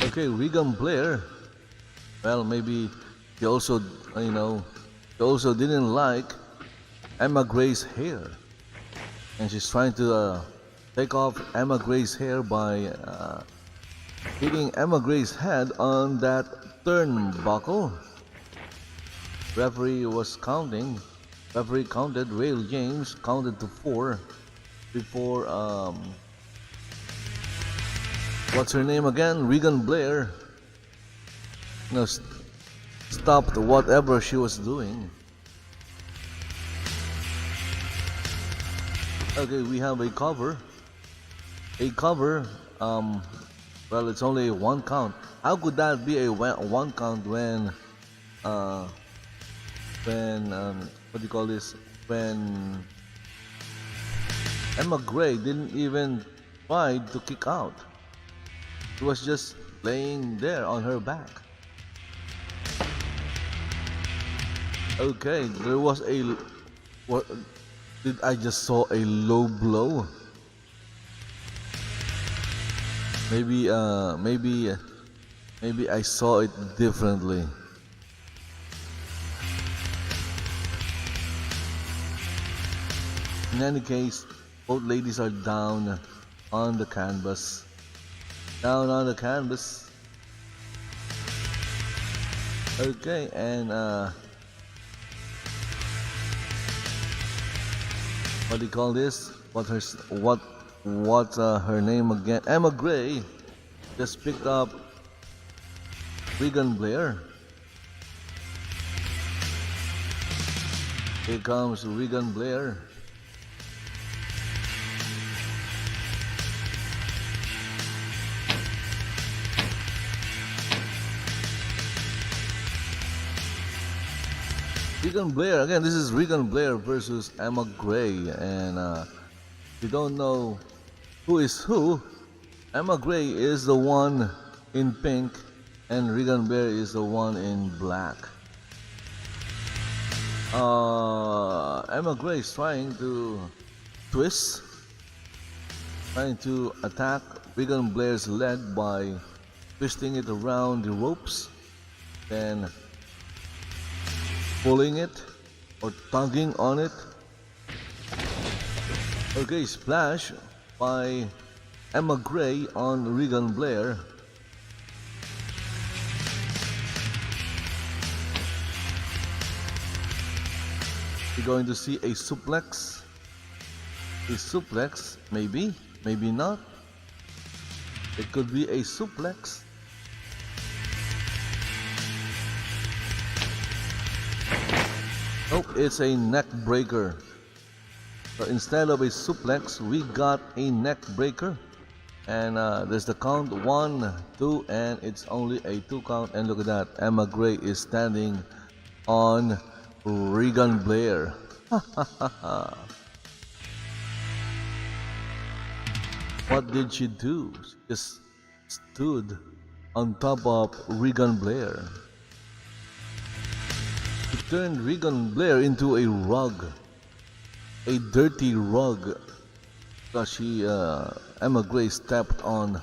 Okay, Regan Blair. Well, maybe he also, he also didn't like Emma Gray's hair, and she's trying to take off Emma Gray's hair by hitting Emma Gray's head on that turnbuckle. Referee was counting. Referee counted. Rail James counted to 4 before what's her name again? Regan Blair. No, stopped whatever she was doing. Okay, we have a cover. A cover. Well, it's only a 1 count. How could that be a 1 count when what do you call this? When Emma Gray didn't even try to kick out. She was just laying there on her back. Okay, there was a... What did I just saw a low blow? Maybe I saw it differently. In any case, both ladies are down on the canvas. Down on the canvas. Okay, and what do you call this? What's her name again? Emma Gray just picked up Regan Blair. Here comes Regan Blair. Regan Blair, again, this is Regan Blair versus Emma Gray, and if you don't know who is who, Emma Gray is the one in pink and Regan Blair is the one in black. Emma Gray is trying to twist, trying to attack Regan Blair's leg by twisting it around the ropes, then pulling it or tugging on it. Okay, splash by Emma Gray on Regan Blair. You're going to see a suplex. A suplex, maybe, maybe not. It could be a suplex. Nope, it's a neck breaker. So instead of a suplex, we got a neck breaker. And there's the count 1, 2, and it's only a 2 count. And look at that, Emma Gray is standing on Regan Blair. What did she do? She just stood on top of Regan Blair. She turned Regan Blair into a rug, a dirty rug, because she, Emma Gray stepped on.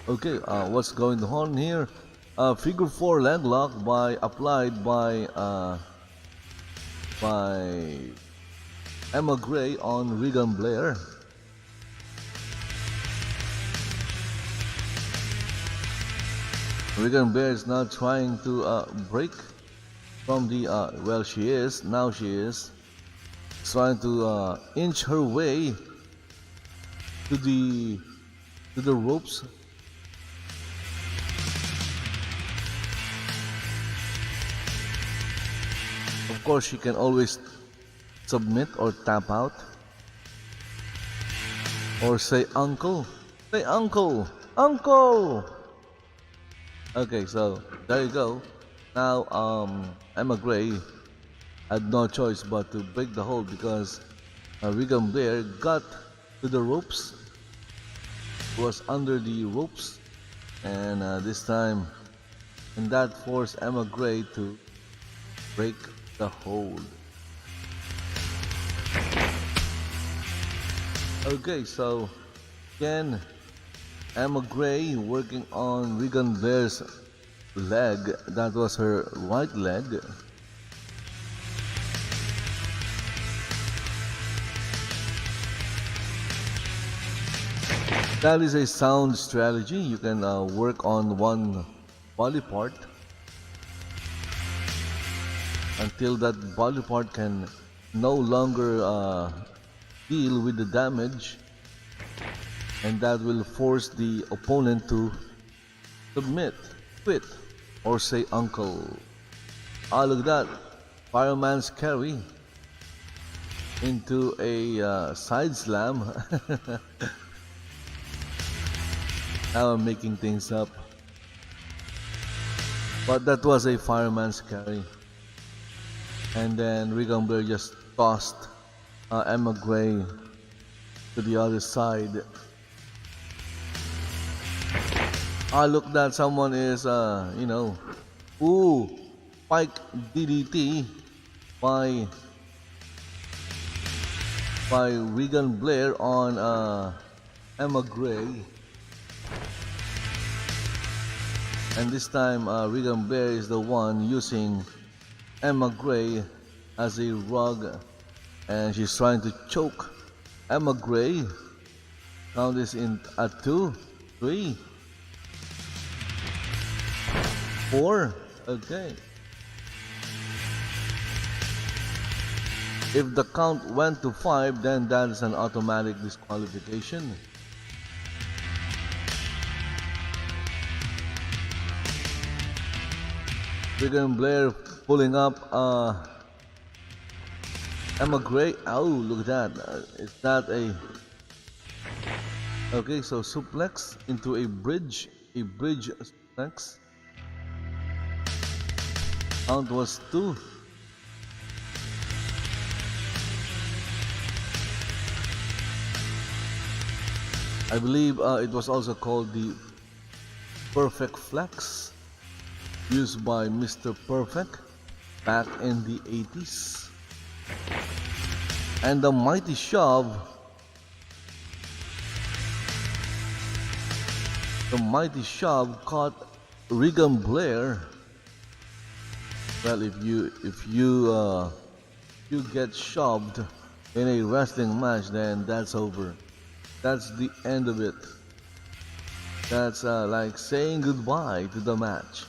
Okay, what's going on here? Figure 4 leg lock applied by Emma Gray on Regan Blair. Regan Blair is now trying to break from the well, she is trying to inch her way to the ropes. Of course, she can always submit or tap out or say uncle, uncle. Okay, so there you go. Now Emma Gray had no choice but to break the hold because Regan Blair got to the ropes, was under the ropes, and this time, and that forced Emma Gray to break the hold. Okay, so again, Emma Gray working on Regan Blair's leg. That was her right leg. That is a sound strategy. You can work on one body part until that body part can no longer deal with the damage. and that will force the opponent to submit, quit, or say uncle. Ah, look at that. Fireman's carry into a side slam. Now I'm making things up. But that was a fireman's carry. And then Regan Blair just tossed Emma Gray to the other side. Ah, look, that someone is, ooh, spike DDT by Regan Blair on Emma Gray. And this time Regan Blair is the one using Emma Gray as a rug, and she's trying to choke Emma Gray. Count is in at 2, 3, 4. Okay. If the count went to 5, then that is an automatic disqualification. Regan Blair pulling up Emma Gray. Oh, look at that. Is that a... Okay, so suplex into a bridge suplex. Count was 2. I believe it was also called the Perfect Flex, used by Mr. Perfect back in the 80s. And the Mighty Shove. The Mighty Shove caught Regan Blair. Well, if you get shoved in a wrestling match, then that's over. That's the end of it. That's like saying goodbye to the match.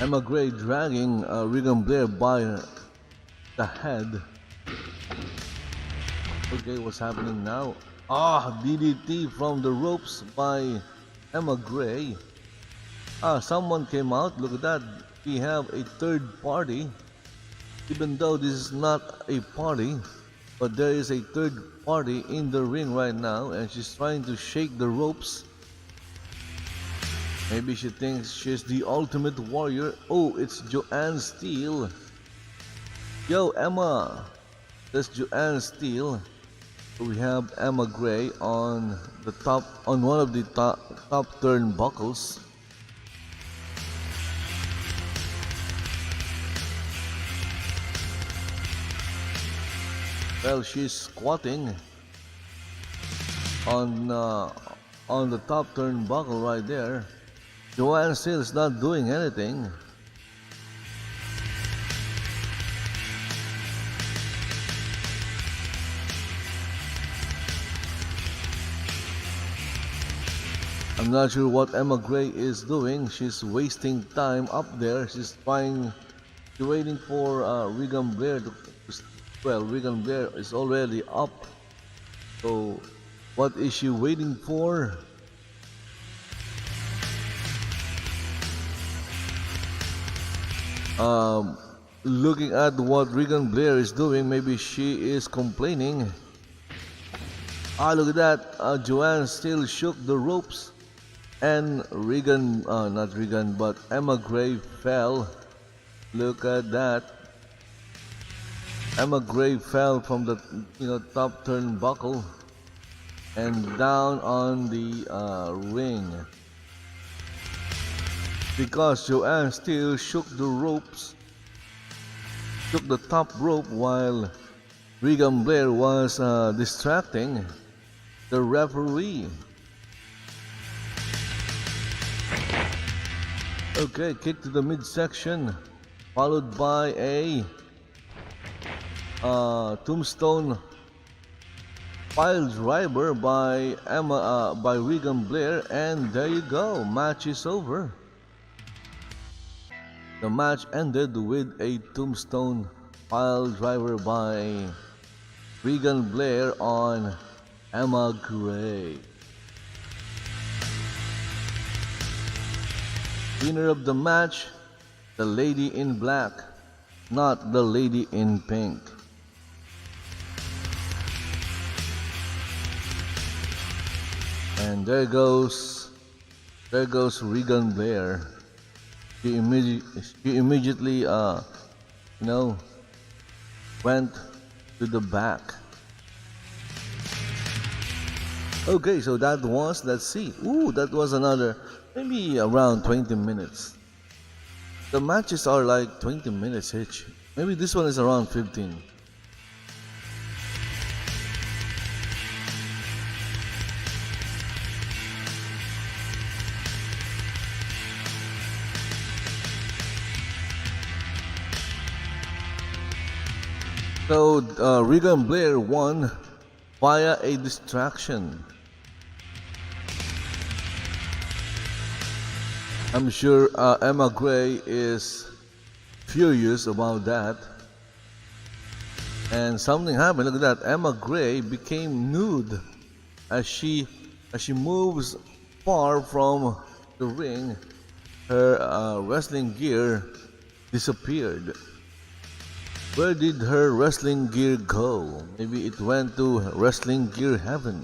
Emma Gray dragging Regan Blair by the head. Okay, what's happening now? Ah, DDT from the ropes by Emma Gray. Ah, someone came out. Look at that. We have a third party. Even though this is not a party, but there is a third party in the ring right now, and she's trying to shake the ropes. Maybe she thinks she's the ultimate warrior. Oh, it's Joanne Steele. Yo, Emma. That's Joanne Steele. We have Emma Gray on the top, on one of the top turnbuckles. Well, she's squatting on the top turnbuckle right there. Joanne Steele is not doing anything. I'm not sure what Emma Gray is doing. She's wasting time up there. She's waiting for Regan Blair to... Well, Regan Blair is already up. So, what is she waiting for? Looking at what Regan Blair is doing, maybe she is complaining. Ah, look at that. Joanne still shook the ropes. And Regan, not Regan, but Emma Gray fell. Look at that. Emma Gray fell from the top turnbuckle and down on the ring. Because Joanne still shook the ropes, shook the top rope, while Regan Blair was distracting the referee. Okay, kick to the midsection, followed by a tombstone Pile driver by by Regan Blair, and there you go. Match is over. The match ended with a tombstone pile driver by Regan Blair on Emma Gray. Winner of the match, the lady in black, not the lady in pink. And there goes Regan Blair. She immediately, went to the back. Okay, so that was, let's see. That was another, maybe around 20 minutes. The matches are like 20 minutes each. Maybe this one is around 15. So Regan Blair won via a distraction. I'm sure Emma Gray is furious about that. And something happened. Look at that. Emma Gray became nude as she moves far from the ring. Her wrestling gear disappeared. Where did her wrestling gear go? Maybe it went to wrestling gear heaven.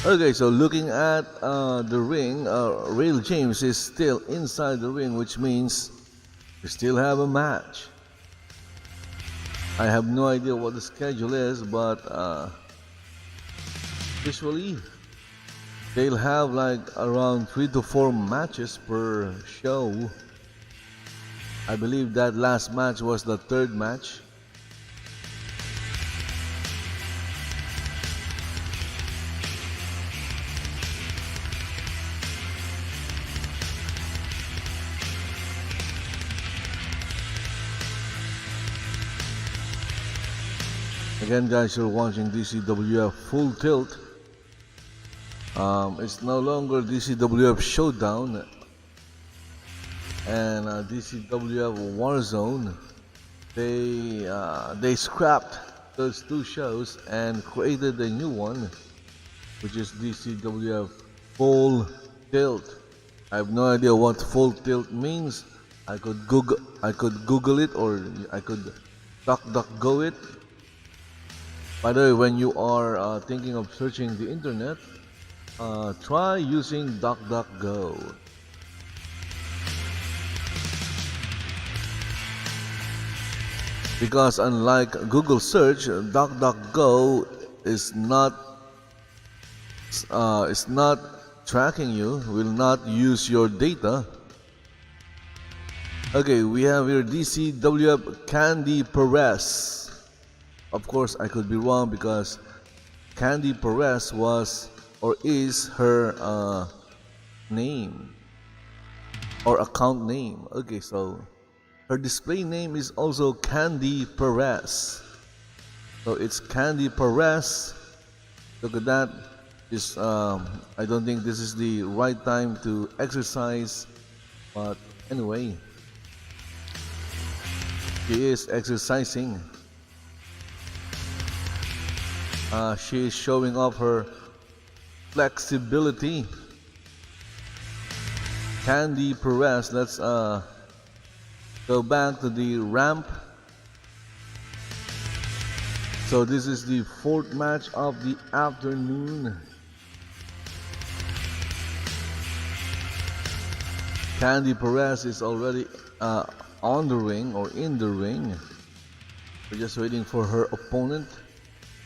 Okay, so looking at the ring, Rail James is still inside the ring, which means we still have a match. I have no idea what the schedule is, but usually they'll have like around 3 to 4 matches per show. I believe that last match was the 3rd match. Again, guys, you're watching DCWF Full Tilt. It's no longer DCWF Showdown and DCWF Warzone. They scrapped those 2 shows and created a new one, which is DCWF Full Tilt. I have no idea what Full Tilt means. I could Google it, or I could DuckDuckGo it. By the way, when you are thinking of searching the internet, try using DuckDuckGo. Because unlike Google search, DuckDuckGo is not tracking you, will not use your data. Okay, we have here DCWF KANDY PEREZ. Of course, I could be wrong because KANDY PEREZ was or is her name or account name. Okay, so her display name is also KANDY PEREZ. So it's KANDY PEREZ. Look at that. I don't think this is the right time to exercise, but anyway, she is exercising. She is showing off her flexibility. KANDY PEREZ. Let's go back to the ramp. So this is the 4th match of the afternoon. KANDY PEREZ is already on the ring or in the ring. We're just waiting for her opponent.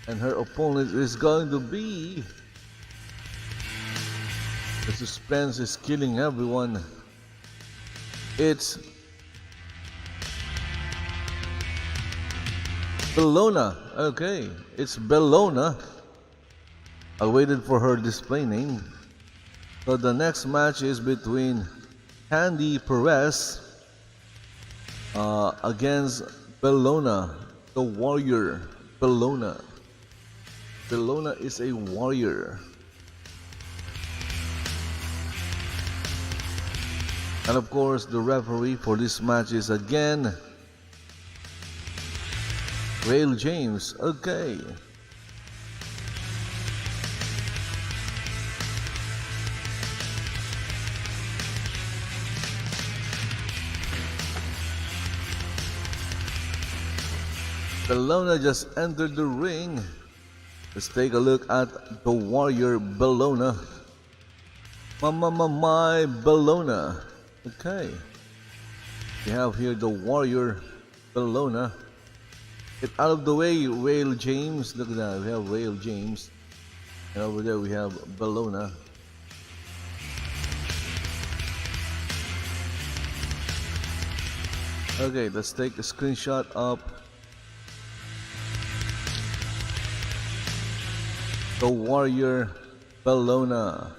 And her opponent is going to be... The suspense is killing everyone. It's BELLONA. Okay, it's BELLONA. I waited for her display name. So the next match is between KANDY PEREZ against BELLONA, the Warrior. Bellona. Bellona is a warrior. And of course, the referee for this match is again Rail James. Okay. Bellona just entered the ring. Let's take a look at the warrior Bellona. My Bellona. Okay. We have here the warrior Bellona. Get out of the way, Rail James. Look at that. We have Rail James. And over there we have Bellona. Okay, let's take a screenshot of the warrior Bellona.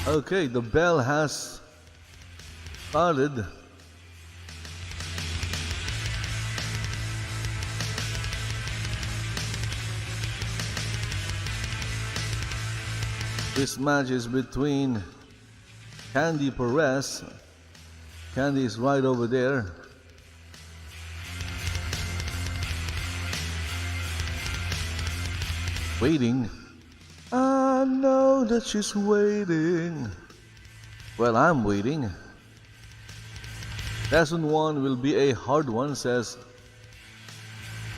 Okay, the bell has started. This match is between KANDY PEREZ. KANDY is right over there. Waiting. I know that she's waiting. Well, I'm waiting. Lesson 1 will be a hard one, says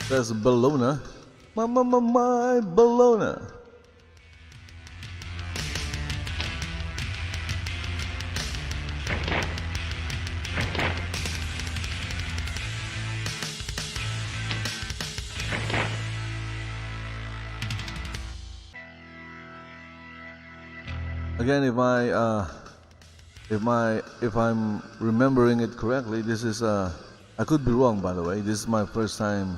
Bellona. My Bellona. Again, if I'm remembering it correctly, this is I could be wrong, by the way. This is my first time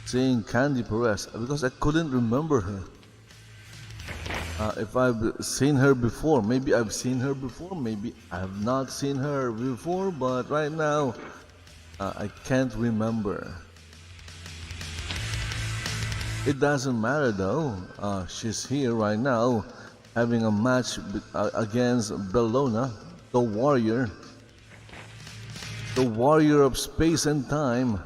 seeing KANDY PEREZ because I couldn't remember her. If I've seen her before, maybe I've seen her before, maybe I have not seen her before, but right now I can't remember. It doesn't matter though. She's here right now, having a match against Bellona, the warrior of space and time.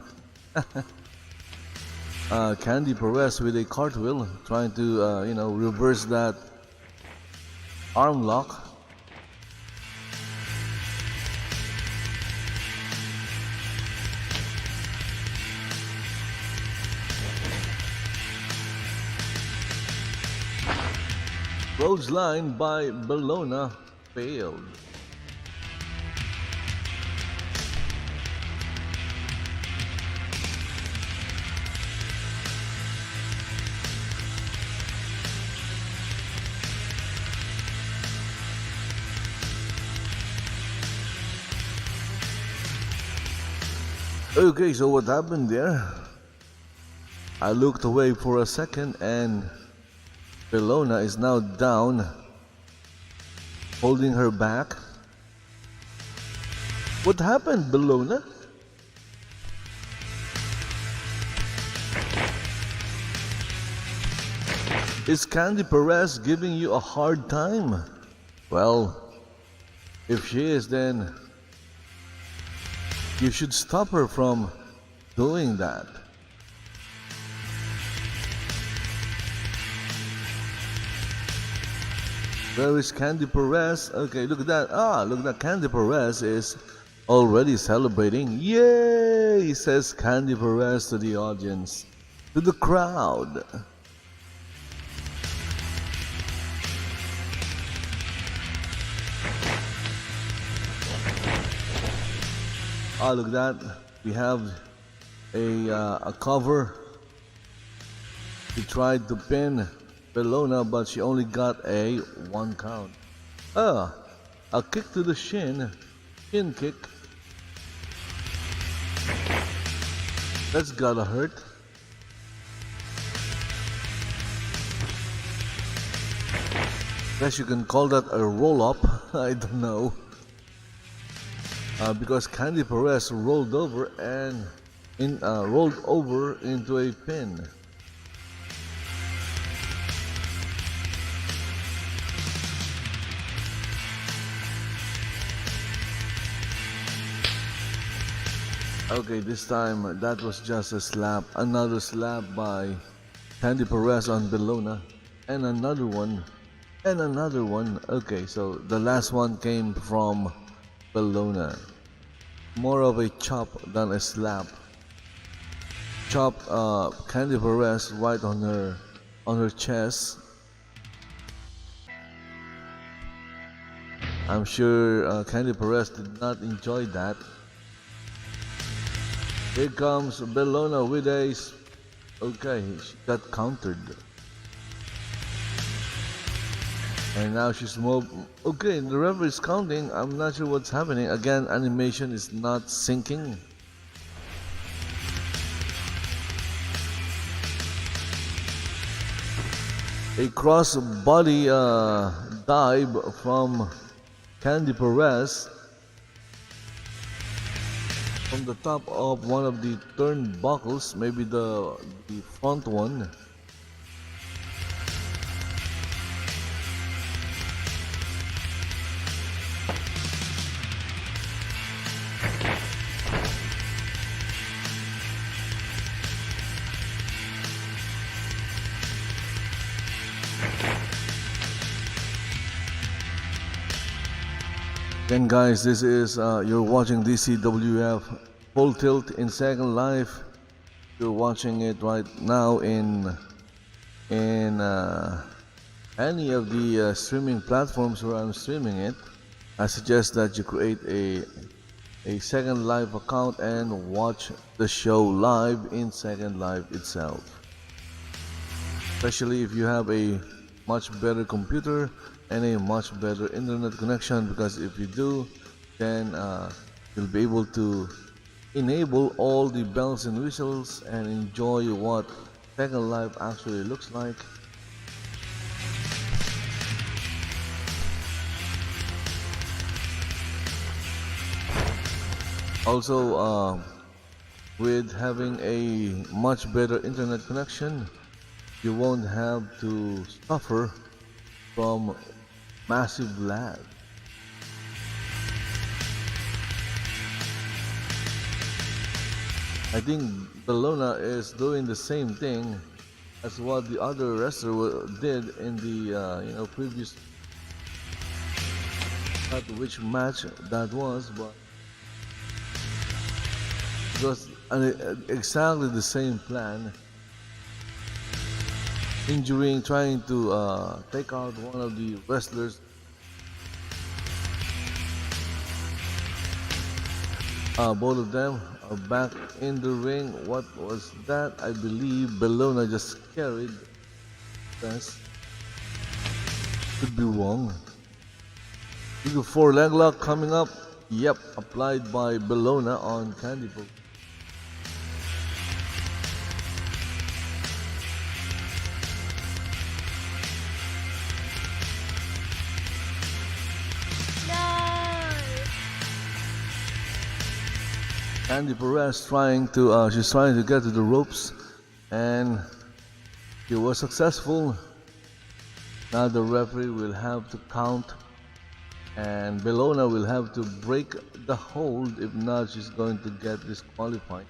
KANDY PEREZ with a cartwheel, trying to reverse that arm lock. Clothesline by Bellona failed. Okay, so what happened there? I looked away for a second and Bellona is now down, holding her back. What happened, Bellona? Is KANDY PEREZ giving you a hard time? Well, if she is, then you should stop her from doing that. Where is KANDY PEREZ? Okay, look at that. Look at that. KANDY PEREZ is already celebrating. Yay! Says KANDY PEREZ to the audience, to the crowd. Look at that. We have a cover. He tried to pin Bellona, but she only got a 1 count. A kick to the shin kick. That's gotta hurt. Guess you can call that a roll-up. I don't know. Because Candy Perez rolled over and rolled over into a pin. Okay, this time that was just a slap. Another slap by Candy Perez on Bellona, and another one, and another one. Okay, so the last one came from Bellona. More of a chop than a slap. Chopped Candy Perez right on her chest. I'm sure Candy Perez did not enjoy that. Here comes Bellona with a... Okay, she got countered. And now she's moved... Okay, the referee is counting. I'm not sure what's happening. Again, animation is not syncing. A cross-body dive from Candy Perez from the top of one of the turnbuckles, maybe the front one. Again guys, this is, you're watching DCWF Full Tilt in Second Life. You're watching it right now in any of the streaming platforms where I'm streaming it. I suggest that you create a Second Life account and watch the show live in Second Life itself. Especially if you have a much better computer and a much better internet connection, because if you do, then you'll be able to enable all the bells and whistles and enjoy what Second Life actually looks like. Also, with having a much better internet connection, you won't have to suffer from massive lag. I think Bellona is doing the same thing as what the other wrestler did in the previous, not which match that was, but it was exactly the same plan. Injuring, trying to take out one of the wrestlers. Both of them are back in the ring. What was that? I believe Bellona just carried this. Could be wrong. Figure 4 leg lock coming up. Yep, applied by Bellona on Candy Perez. Candy Perez trying to, she's trying to get to the ropes, and she was successful. Now the referee will have to count, and Bellona will have to break the hold. If not, she's going to get disqualified.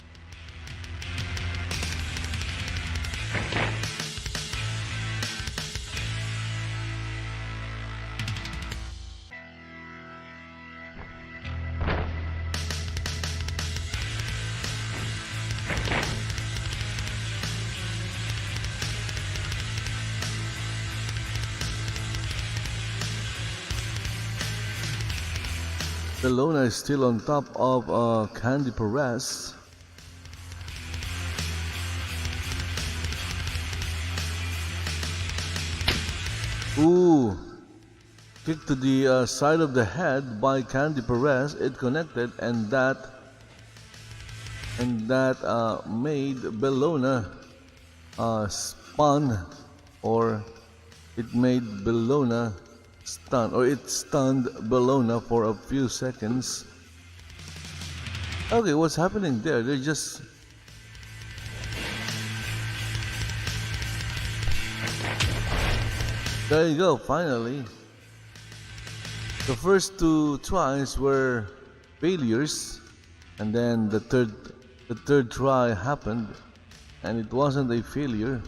Bellona is still on top of Candy Perez. Ooh, kick to the side of the head by Candy Perez. It connected, and that made Bellona spun, or it made Bellona stunned, or it stunned Bellona for a few seconds. Okay, what's happening there? They're just... There you go, finally. The first two tries were failures, and then the third try happened, and it wasn't a failure.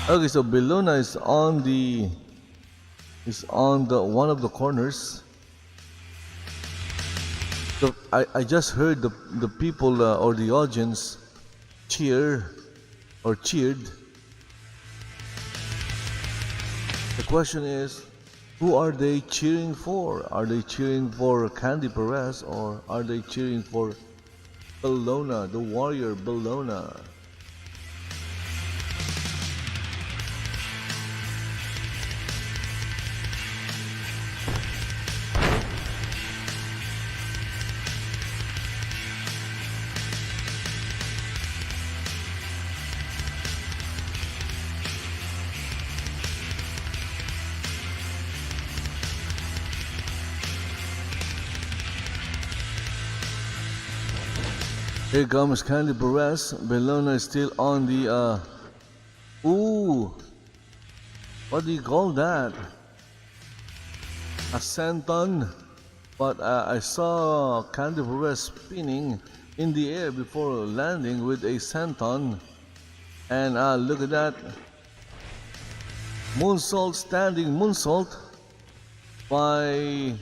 Okay, so Bellona is on the one of the corners. So I just heard the people or the audience cheer or cheered. The question is, who are they cheering for? Are they cheering for KANDY PEREZ, or are they cheering for Bellona, the warrior Bellona? Here comes KANDY PEREZ. Bellona is still on the ooh, what do you call that? A senton. But I saw KANDY PEREZ spinning in the air before landing with a senton. And look at that. Moonsault, standing moonsault by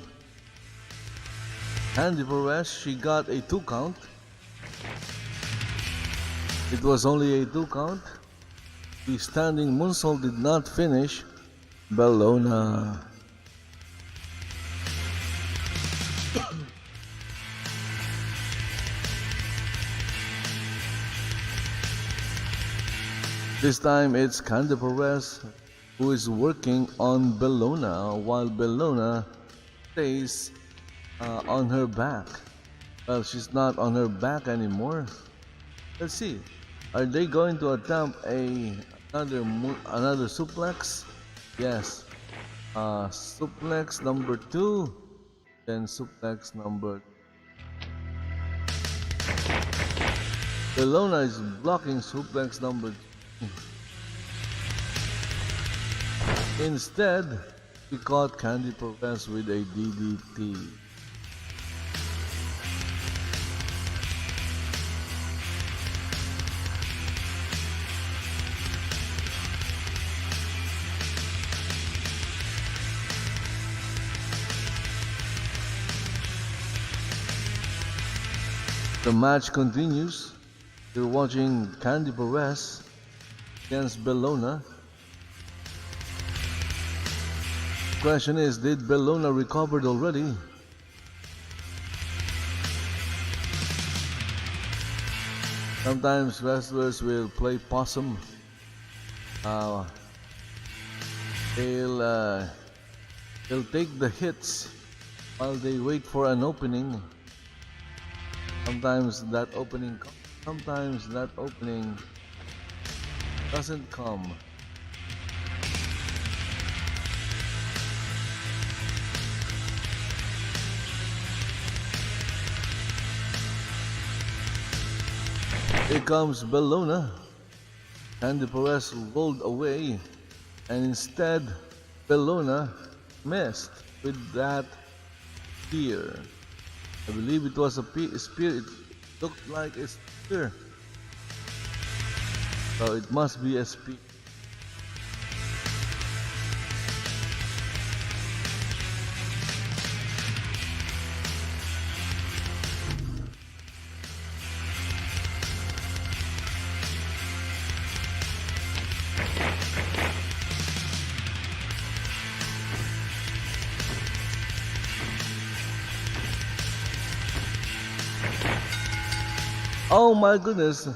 KANDY PEREZ. She got a 2 count. It was only a 2 count. The standing moonsault did not finish Bellona. This time it's KANDY PEREZ who is working on Bellona, while Bellona stays on her back. Well, she's not on her back anymore. Let's see. Are they going to attempt another suplex? Yes. Suplex number 2, then suplex number. Bellona is blocking suplex number 2. Instead, he caught KANDY PEREZ with a DDT. The match continues. You're watching KANDY PEREZ against Bellona. Question is, did Bellona recovered already? Sometimes wrestlers will play possum. They'll take the hits while they wait for an opening. Sometimes that opening doesn't come. Here comes Bellona. KANDY PEREZ rolled away, and instead Bellona missed with that spear. I believe it was a spear. It looked like a spear. So it must be a spear. Oh my goodness,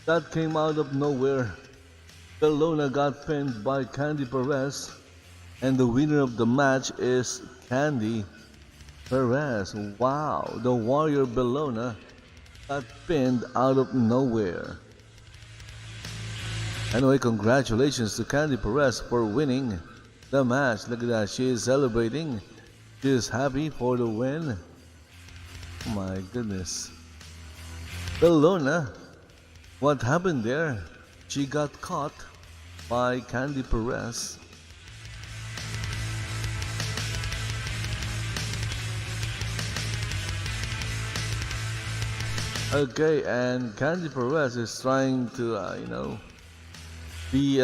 that came out of nowhere. Bellona got pinned by KANDY PEREZ, And the winner of the match is KANDY, PEREZ. Wow, the warrior Bellona got pinned out of nowhere. Anyway, congratulations to KANDY PEREZ for winning the match. Look at that, she is celebrating. She is happy for the win. Oh my goodness. Bellona, what happened there? She got caught by KANDY PEREZ. Okay, and KANDY PEREZ is trying to, be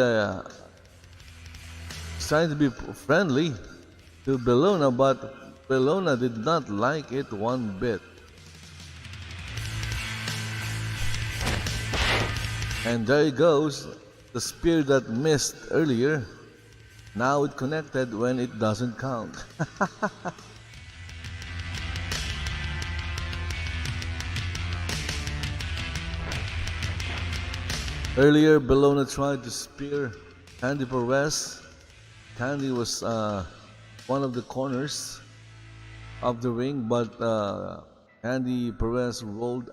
trying to be friendly to Bellona, but Bellona did not like it one bit. And there it goes, the spear that missed earlier. Now it connected when it doesn't count. Earlier, Bellona tried to spear KANDY PEREZ. KANDY was one of the corners of the ring, but KANDY PEREZ rolled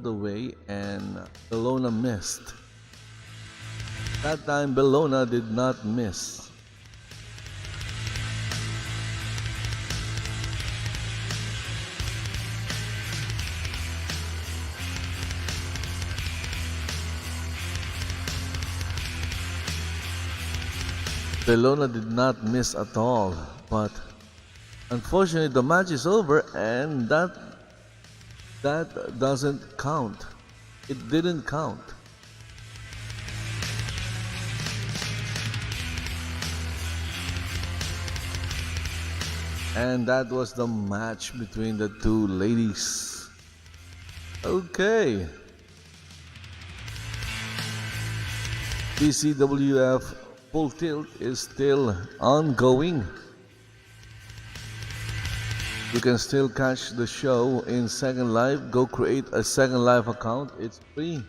away and Bellona missed. That time, Bellona did not miss. Bellona did not miss at all, but unfortunately the match is over and that doesn't count. It didn't count. And that was the match between the two ladies. Okay. DCWF Full Tilt is still ongoing. You can still catch the show in Second Life. Go create a Second Life account. It's free.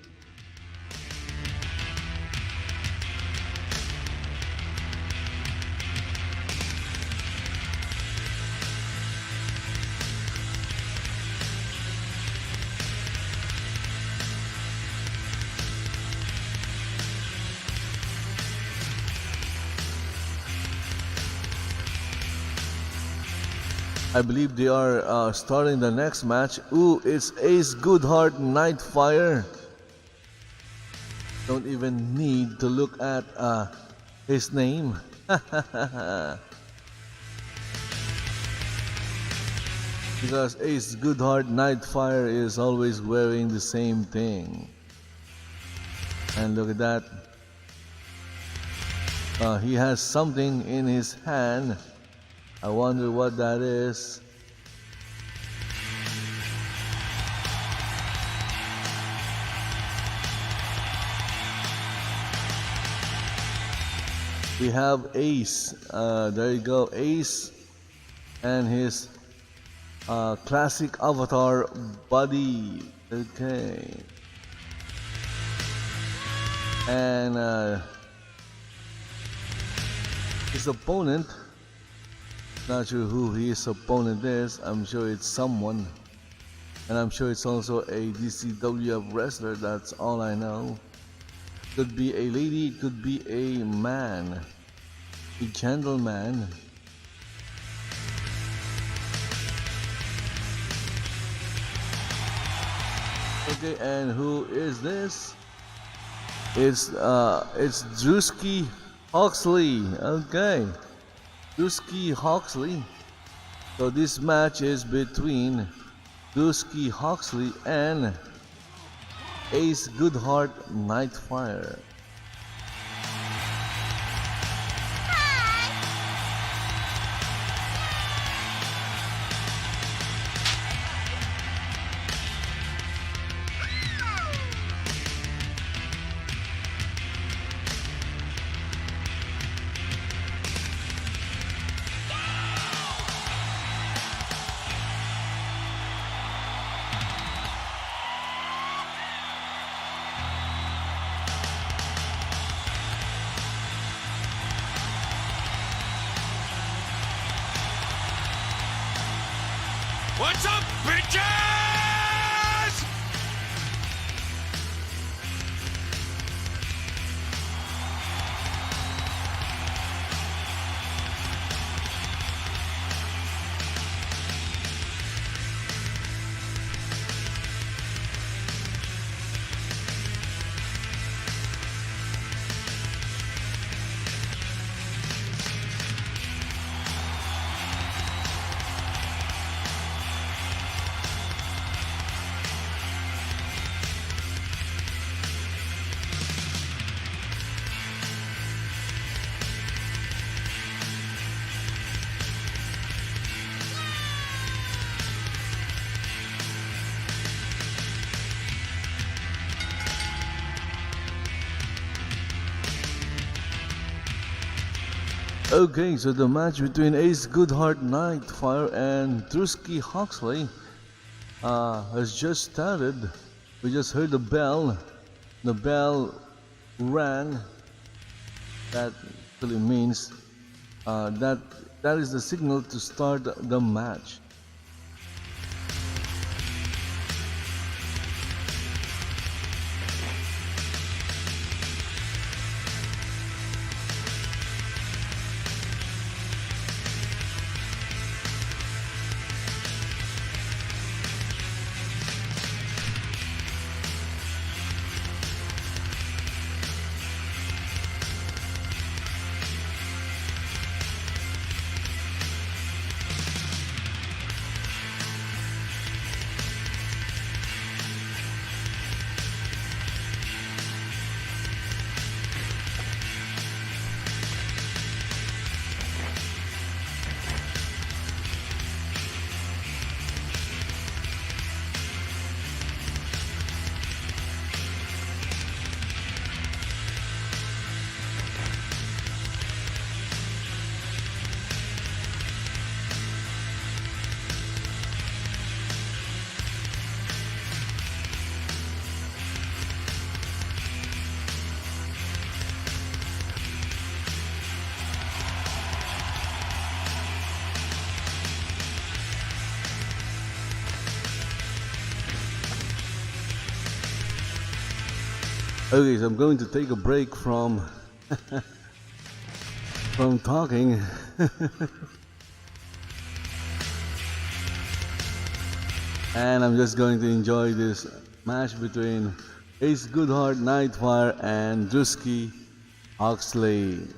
I believe they are starting the next match. Ooh, it's Ace Goodheart NIGHTFIRE. Don't even need to look at his name. Because Ace Goodheart NIGHTFIRE is always wearing the same thing. And look at that. He has something in his hand. I wonder what that is. We have Ace. There you go, Ace and his classic avatar body. Okay. And his opponent, not sure who his opponent is. I'm sure it's someone. And I'm sure it's also a DCWF wrestler. That's all I know. Could be a lady, could be a man. A gentleman. Okay, and who is this? It's DREWSKY HOXLEY. Okay. DREWSKY HOXLEY. So this match is between DREWSKY HOXLEY and Ace Goodheart NIGHTFIRE. What's up, bitches? Okay, so the match between Ace Goodheart Nightfire and DREWSKY HOXLEY has just started. We just heard the bell. The bell rang. That really means that is the signal to start the match. Okay, so I'm going to take a break from talking. And I'm just going to enjoy this match between Ace Goodheart Nightfire and DREWSKY HOXLEY.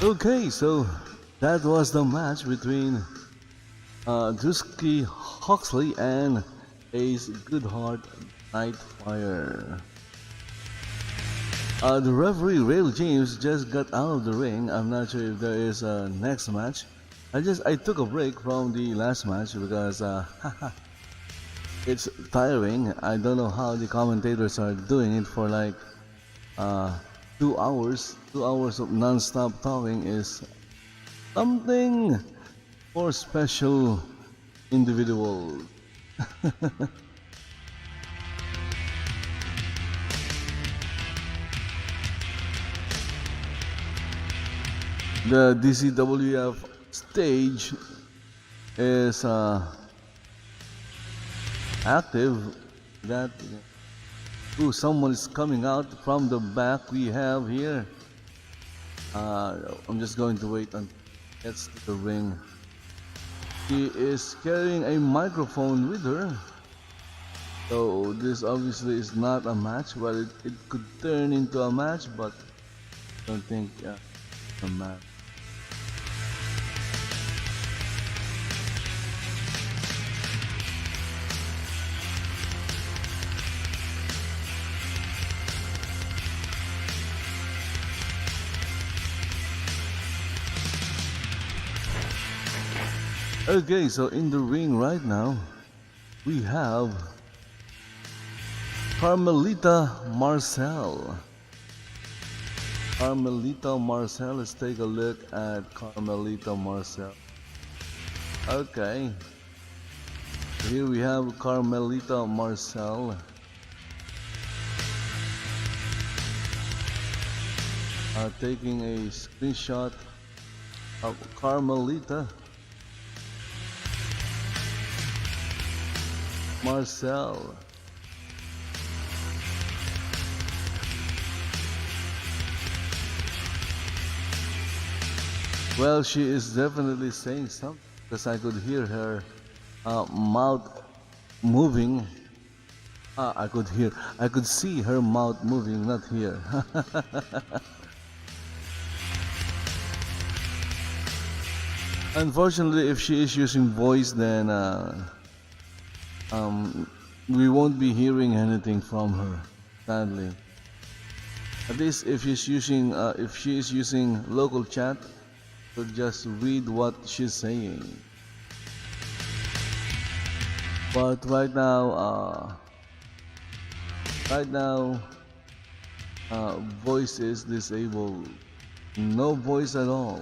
Okay, so that was the match between DREWSKY HOXLEY and Ace GOODHEART NIGHTFIRE. The referee Rail James just got out of the ring. I'm not sure if there is a next match. I took a break from the last match because it's tiring. I don't know how the commentators are doing it for like 2 hours. 2 hours of non-stop talking is something for special individuals. The DCWF stage is active. That someone is coming out from the back. We have here. I'm just going to wait until it gets to the ring. She is carrying a microphone with her. So this obviously is not a match. Well, it could turn into a match, but I don't think a match. Okay, so in the ring right now, we have Carmelita Marcel. Carmelita Marcel, let's take a look at Carmelita Marcel. Okay, here we have Carmelita Marcel. Taking a screenshot of Carmelita Marcel. Well, she is definitely saying something because I could hear her mouth moving. I could see her mouth moving, not here. Unfortunately, if she is using voice, then we won't be hearing anything from her, sadly. At least if she is using local chat, to just read what she's saying. But right now, voice is disabled. No voice at all.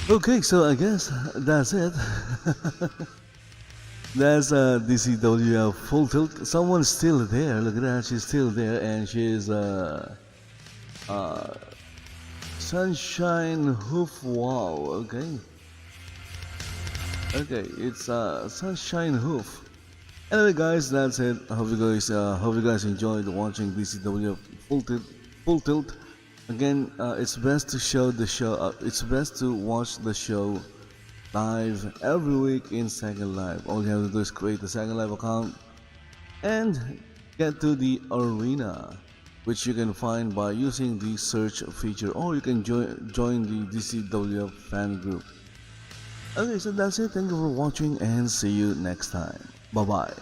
Okay, so I guess that's it. That's DCWF Full Tilt. Someone's still there. Look at that, she's still there, and she's Sunshine Hoof. Wow. Okay, it's Sunshine Hoof. Anyway, guys, that's it. I hope you guys enjoyed watching DCWF Full Tilt. Full Tilt. Again, it's best to show the show. It's best to watch the show live every week in Second Life. All you have to do is create the Second Life account and get to the arena, which you can find by using the search feature, or you can join the DCWF fan group. Okay, so that's it. Thank you for watching and see you next time. Bye bye.